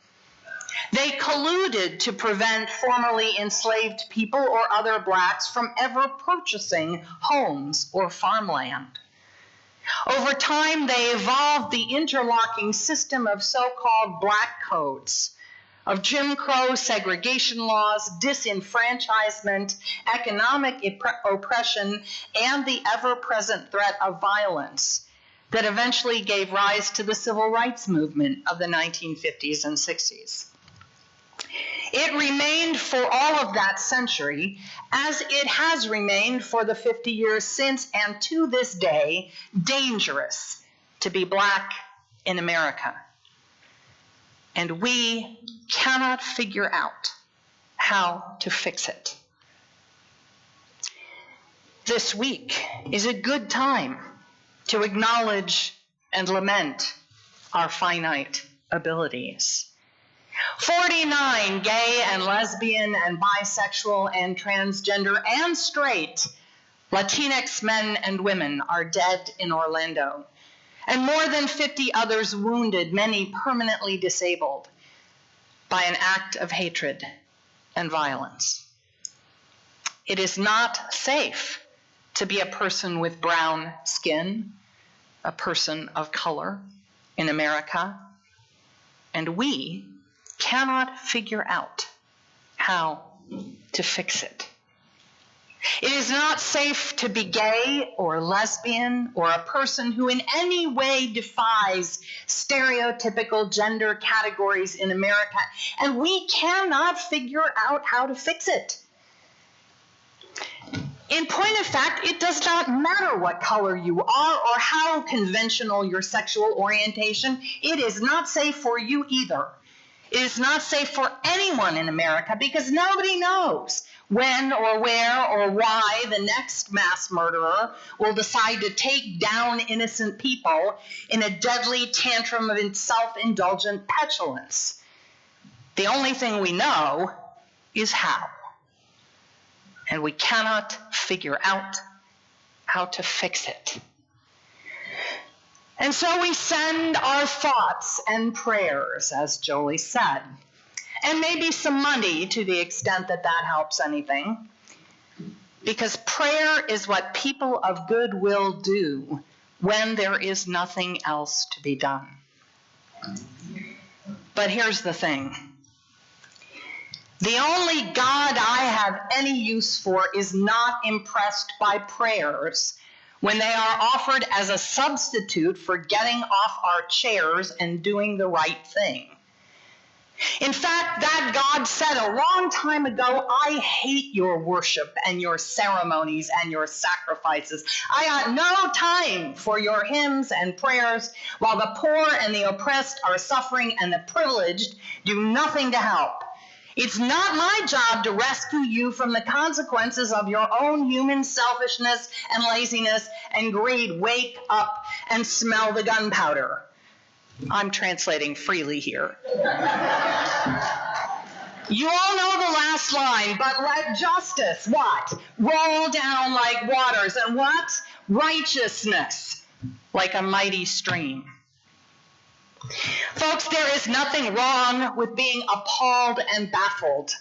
They colluded to prevent formerly enslaved people or other blacks from ever purchasing homes or farmland. Over time, they evolved the interlocking system of so-called black codes, of Jim Crow segregation laws, disenfranchisement, economic oppression, and the ever-present threat of violence that eventually gave rise to the civil rights movement of the 1950s and 60s. It remained for all of that century, as it has remained for the 50 years since and to this day, dangerous to be black in America. And we cannot figure out how to fix it. This week is a good time to acknowledge and lament our finite abilities. 49 gay and lesbian and bisexual and transgender and straight Latinx men and women are dead in Orlando, and more than 50 others wounded, many permanently disabled, by an act of hatred and violence. It is not safe to be a person with brown skin, a person of color in America, and we cannot figure out how to fix it. It is not safe to be gay or lesbian or a person who in any way defies stereotypical gender categories in America, and we cannot figure out how to fix it. In point of fact, it does not matter what color you are or how conventional your sexual orientation. It is not safe for you either. It is not safe for anyone in America because nobody knows when or where or why the next mass murderer will decide to take down innocent people in a deadly tantrum of self-indulgent petulance. The only thing we know is how. And we cannot figure out how to fix it. And so we send our thoughts and prayers, as Jolie said, and maybe some money to the extent that that helps anything, because prayer is what people of goodwill do when there is nothing else to be done. But here's the thing. The only God I have any use for is not impressed by prayers when they are offered as a substitute for getting off our chairs and doing the right thing. In fact, that God said a long time ago, I hate your worship and your ceremonies and your sacrifices. I got no time for your hymns and prayers while the poor and the oppressed are suffering and the privileged do nothing to help. It's not my job to rescue you from the consequences of your own human selfishness and laziness and greed. Wake up and smell the gunpowder. I'm translating freely here. You all know the last line, but let justice, what? Roll down like waters, and what? Righteousness, like a mighty stream. Folks, there is nothing wrong with being appalled and baffled.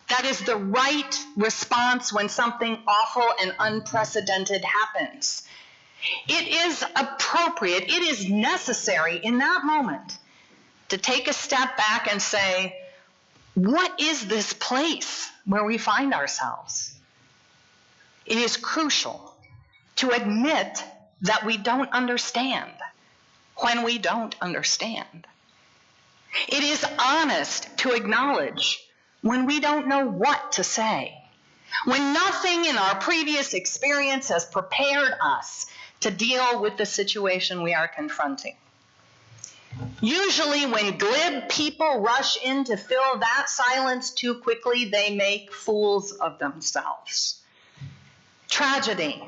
That is the right response when something awful and unprecedented happens. It is appropriate, it is necessary in that moment to take a step back and say, what is this place where we find ourselves? It is crucial to admit that we don't understand when we don't understand. It is honest to acknowledge when we don't know what to say, when nothing in our previous experience has prepared us to deal with the situation we are confronting. Usually when glib people rush in to fill that silence too quickly, they make fools of themselves. Tragedy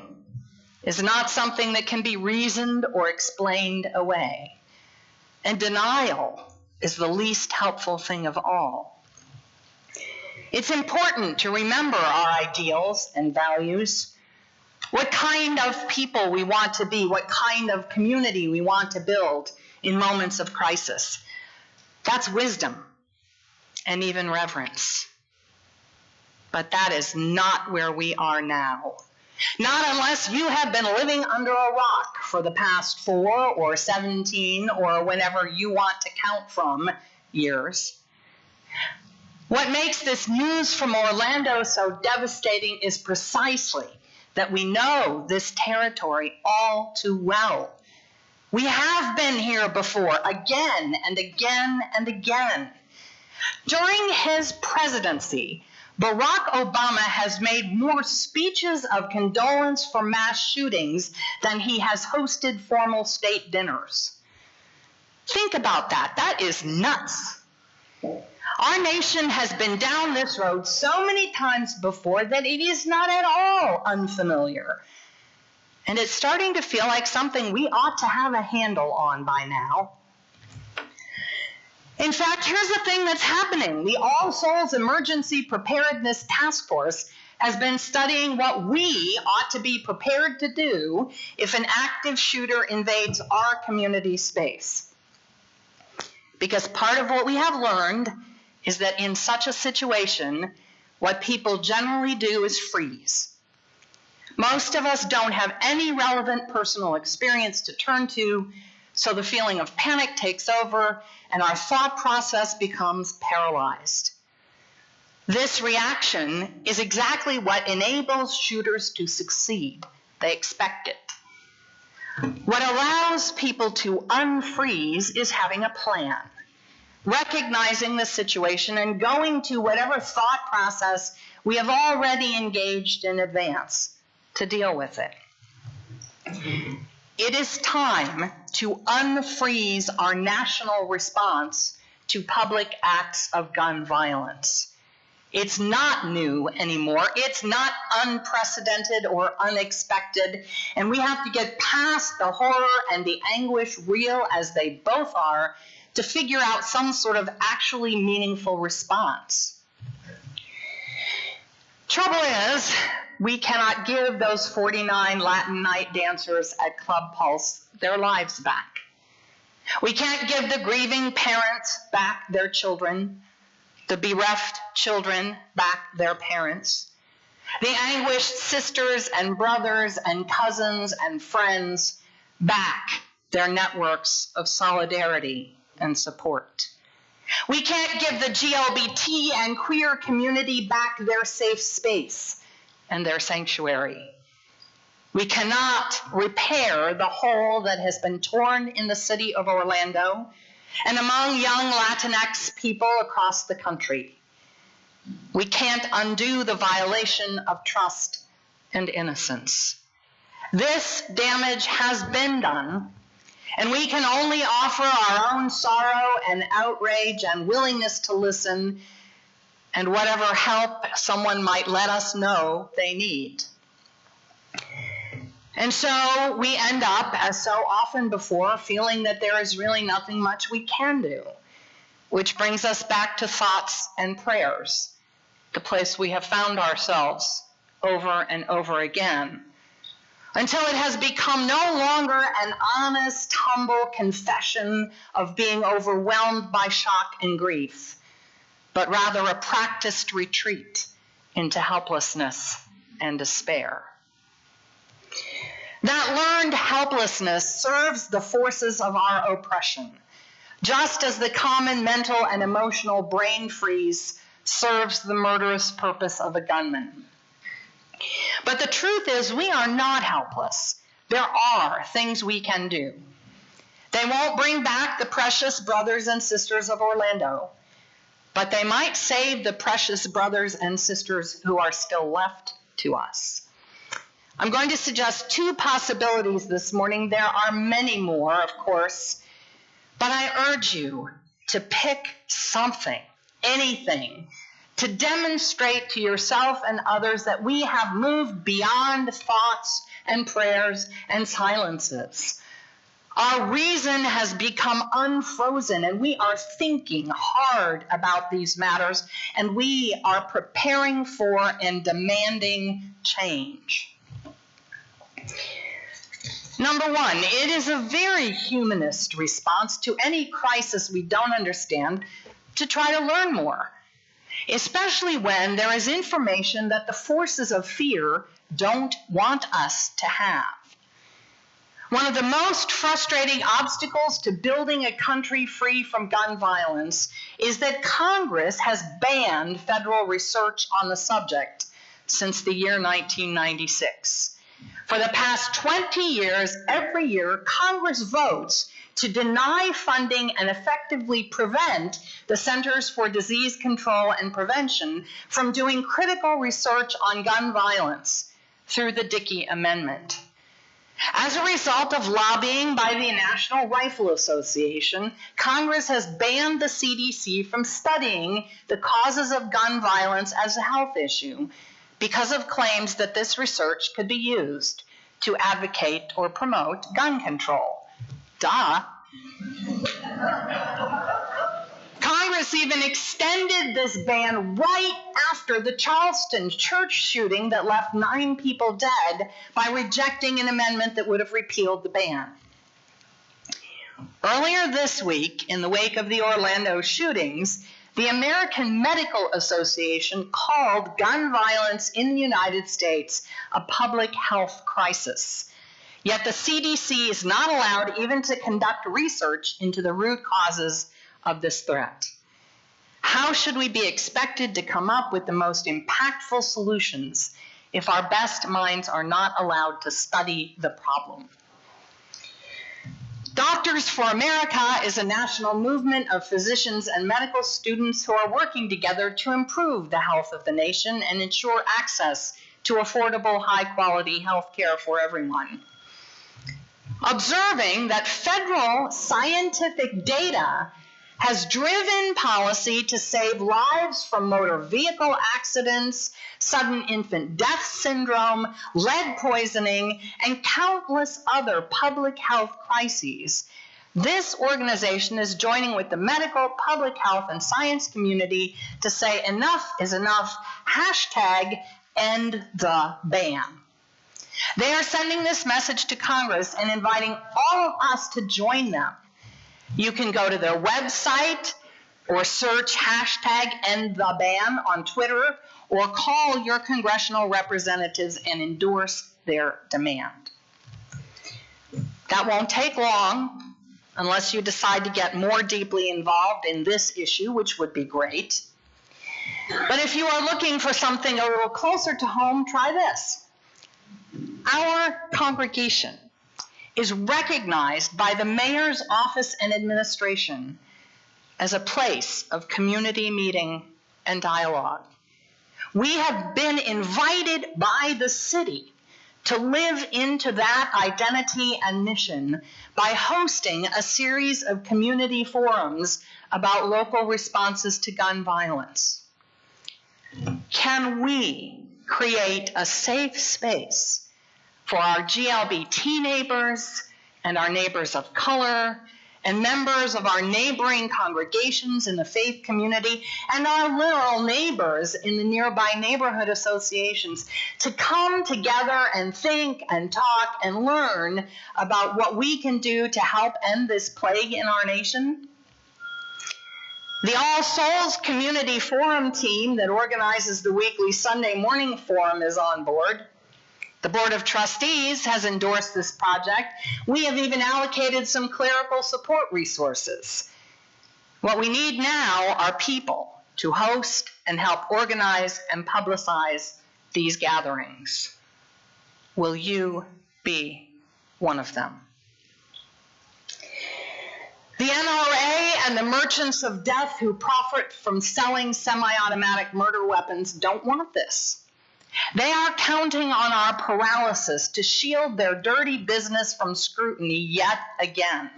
is not something that can be reasoned or explained away. And denial is the least helpful thing of all. It's important to remember our ideals and values, what kind of people we want to be, what kind of community we want to build in moments of crisis. That's wisdom and even reverence. But that is not where we are now. Not unless you have been living under a rock for the past 4 or 17 or whenever you want to count from years. What makes this news from Orlando so devastating is precisely that we know this territory all too well. We have been here before, again and again and again. During his presidency, Barack Obama has made more speeches of condolence for mass shootings than he has hosted formal state dinners. Think about that. That is nuts. Our nation has been down this road so many times before that it is not at all unfamiliar. And it's starting to feel like something we ought to have a handle on by now. In fact, here's the thing that's happening. The All Souls Emergency Preparedness Task Force has been studying what we ought to be prepared to do if an active shooter invades our community space. Because part of what we have learned is that in such a situation, what people generally do is freeze. Most of us don't have any relevant personal experience to turn to, so the feeling of panic takes over and our thought process becomes paralyzed. This reaction is exactly what enables shooters to succeed. They expect it. What allows people to unfreeze is having a plan, recognizing the situation and going to whatever thought process we have already engaged in advance to deal with it. It is time to unfreeze our national response to public acts of gun violence. It's not new anymore. It's not unprecedented or unexpected. And we have to get past the horror and the anguish, real as they both are, to figure out some sort of actually meaningful response. Trouble is, we cannot give those 49 Latin night dancers at Club Pulse their lives back. We can't give the grieving parents back their children, the bereft children back their parents, the anguished sisters and brothers and cousins and friends back their networks of solidarity and support. We can't give the GLBT and queer community back their safe space and their sanctuary. We cannot repair the hole that has been torn in the city of Orlando and among young Latinx people across the country. We can't undo the violation of trust and innocence. This damage has been done, and we can only offer our own sorrow and outrage and willingness to listen and whatever help someone might let us know they need. And so we end up, as so often before, feeling that there is really nothing much we can do, which brings us back to thoughts and prayers, the place we have found ourselves over and over again, until it has become no longer an honest, humble confession of being overwhelmed by shock and grief, but rather a practiced retreat into helplessness and despair. That learned helplessness serves the forces of our oppression, just as the common mental and emotional brain freeze serves the murderous purpose of a gunman. But the truth is, we are not helpless. There are things we can do. They won't bring back the precious brothers and sisters of Orlando, but they might save the precious brothers and sisters who are still left to us. I'm going to suggest two possibilities this morning. There are many more, of course, but I urge you to pick something, anything, to demonstrate to yourself and others that we have moved beyond thoughts and prayers and silences. Our reason has become unfrozen, and we are thinking hard about these matters, and we are preparing for and demanding change. Number one, it is a very humanist response to any crisis we don't understand to try to learn more, especially when there is information that the forces of fear don't want us to have. One of the most frustrating obstacles to building a country free from gun violence is that Congress has banned federal research on the subject since the year 1996. For the past 20 years, every year, Congress votes to deny funding and effectively prevent the Centers for Disease Control and Prevention from doing critical research on gun violence through the Dickey Amendment. As a result of lobbying by the National Rifle Association, Congress has banned the CDC from studying the causes of gun violence as a health issue because of claims that this research could be used to advocate or promote gun control. Duh. Congress even extended this ban right after the Charleston church shooting that left 9 people dead by rejecting an amendment that would have repealed the ban. Earlier this week, in the wake of the Orlando shootings, the American Medical Association called gun violence in the United States a public health crisis. Yet the CDC is not allowed even to conduct research into the root causes of this threat. How should we be expected to come up with the most impactful solutions if our best minds are not allowed to study the problem? Doctors for America is a national movement of physicians and medical students who are working together to improve the health of the nation and ensure access to affordable, high-quality health care for everyone. Observing that federal scientific data has driven policy to save lives from motor vehicle accidents, sudden infant death syndrome, lead poisoning, and countless other public health crises, this organization is joining with the medical, public health, and science community to say enough is enough, #end the ban. They are sending this message to Congress and inviting all of us to join them. You can go to their website or search #EndTheBan on Twitter or call your congressional representatives and endorse their demand. That won't take long unless you decide to get more deeply involved in this issue, which would be great. But if you are looking for something a little closer to home, try this. Our congregation is recognized by the mayor's office and administration as a place of community meeting and dialogue. We have been invited by the city to live into that identity and mission by hosting a series of community forums about local responses to gun violence. Can we create a safe space for our GLBT neighbors and our neighbors of color and members of our neighboring congregations in the faith community and our literal neighbors in the nearby neighborhood associations to come together and think and talk and learn about what we can do to help end this plague in our nation? The All Souls Community Forum team that organizes the weekly Sunday morning forum is on board. The Board of Trustees has endorsed this project. We have even allocated some clerical support resources. What we need now are people to host and help organize and publicize these gatherings. Will you be one of them? The NRA and the merchants of death who profit from selling semi-automatic murder weapons don't want this. They are counting on our paralysis to shield their dirty business from scrutiny yet again.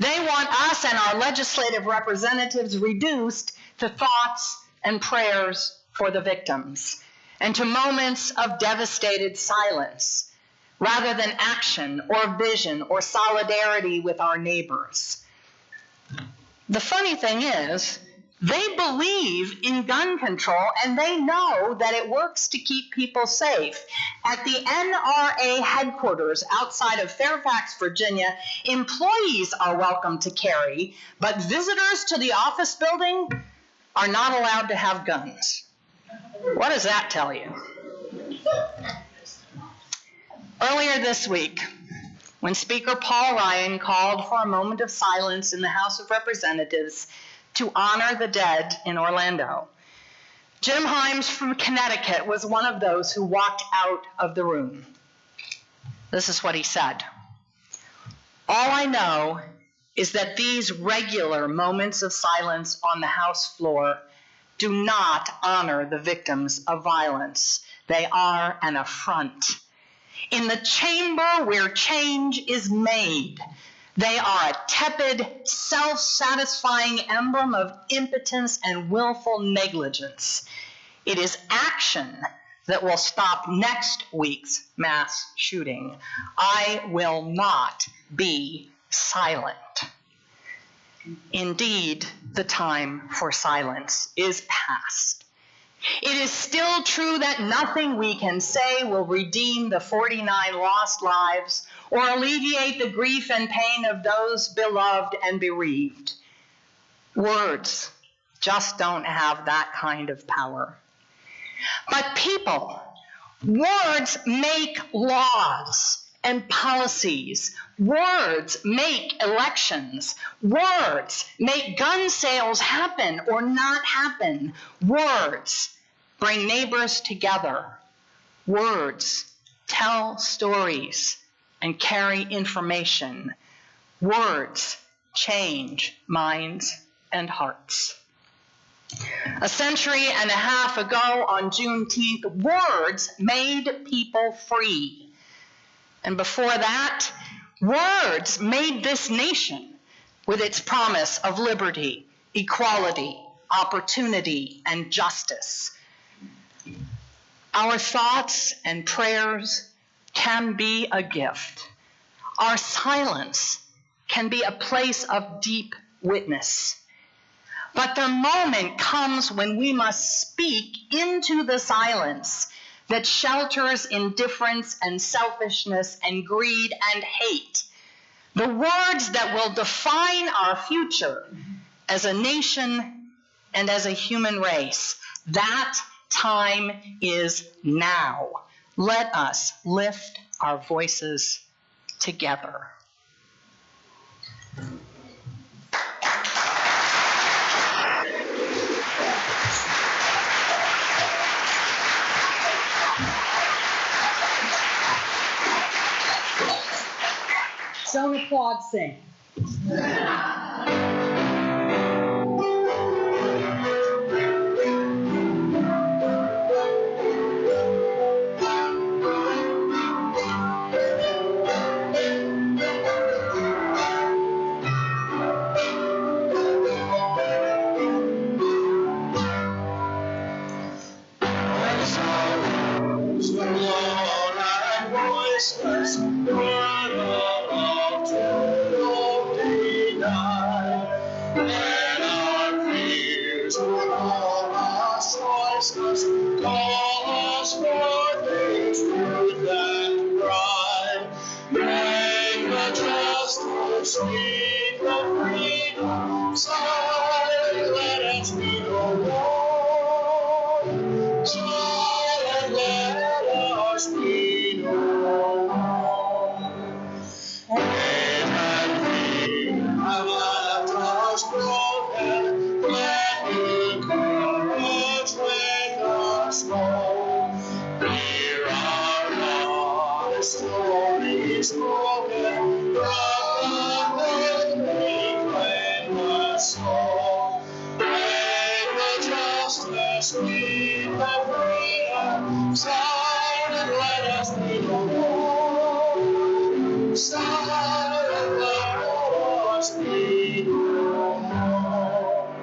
They want us and our legislative representatives reduced to thoughts and prayers for the victims and to moments of devastated silence rather than action or vision or solidarity with our neighbors. The funny thing is, they believe in gun control, and they know that it works to keep people safe. At the NRA headquarters outside of Fairfax, Virginia, employees are welcome to carry, but visitors to the office building are not allowed to have guns. What does that tell you? Earlier this week, when Speaker Paul Ryan called for a moment of silence in the House of Representatives to honor the dead in Orlando, Jim Himes from Connecticut was one of those who walked out of the room. This is what he said. All I know is that these regular moments of silence on the House floor do not honor the victims of violence. They are an affront. In the chamber where change is made, they are a tepid, self-satisfying emblem of impotence and willful negligence. It is action that will stop next week's mass shooting. I will not be silent. Indeed, the time for silence is past. It is still true that nothing we can say will redeem the 49 lost lives or alleviate the grief and pain of those beloved and bereaved. Words just don't have that kind of power. But people, words make laws and policies. Words make elections. Words make gun sales happen or not happen. Words bring neighbors together. Words tell stories and carry information. Words change minds and hearts. A century and a half ago on Juneteenth, words made people free. And before that, words made this nation with its promise of liberty, equality, opportunity, and justice. Our thoughts and prayers can be a gift. Our silence can be a place of deep witness. But the moment comes when we must speak into the silence that shelters indifference and selfishness and greed and hate, the words that will define our future as a nation and as a human race. That time is now. Let us lift our voices together. Don't applaud, sing. just sweet the freedom, silent, let us be no more. Silent, let us be no more. Hate and fear have left us broken, let new courage make us whole. Hear our Lord, the story is broken, from the reclaim the soul. Make the justice, lead the freedom, silent, let us be no more. Silent, let us be no more.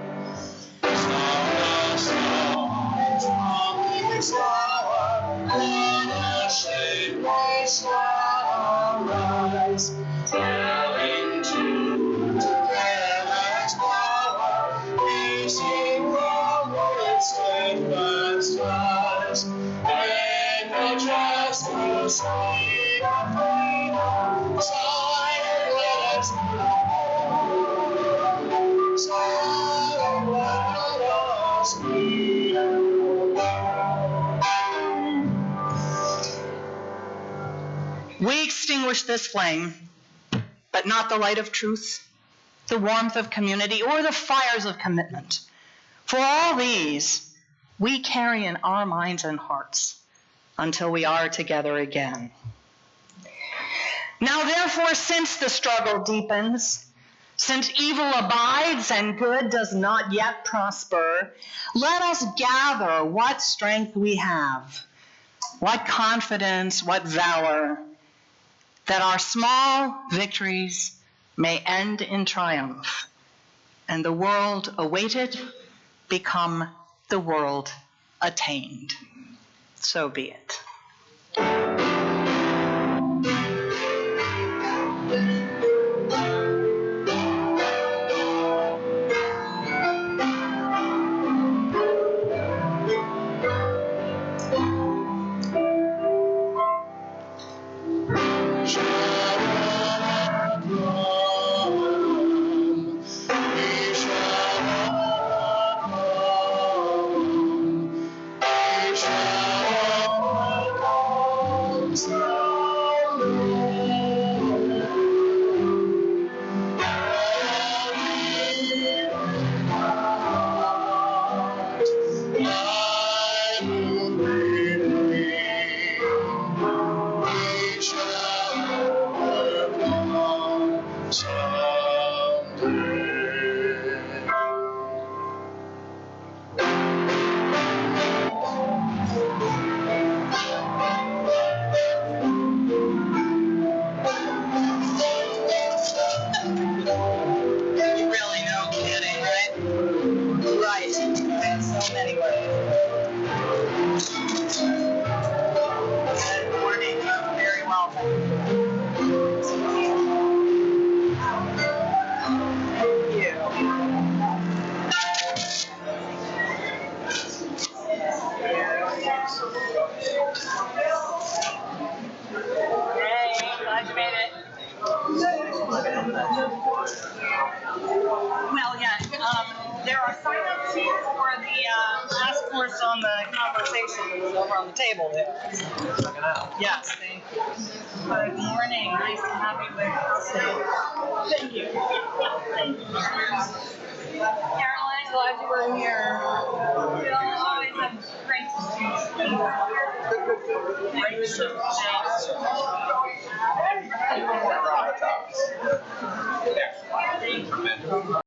Sound of songs from this hour, unashamed we shall arise, telling truth to careless power, facing wrong with steadfast eyes. Make the justice, lead the freedom, silent, let us be no more. Silent, let us be no We extinguish this flame, but not the light of truth, the warmth of community, or the fires of commitment. For all these, we carry in our minds and hearts until we are together again. Now, therefore, since the struggle deepens, since evil abides and good does not yet prosper, let us gather what strength we have, what confidence, what valor, that our small victories may end in triumph, and the world awaited become the world attained. So be it. Really, no kidding, right? Right. In so many ways. Good morning. You're very welcome. Thank you. Hey, glad you made it. Well, yeah, there are sign-up sheets for the last course on the conversation over on the table there. Yes, thank you. Good morning. Nice to have you with us. Thank you. Caroline, glad you were here. It's always great to see you. Great to see you.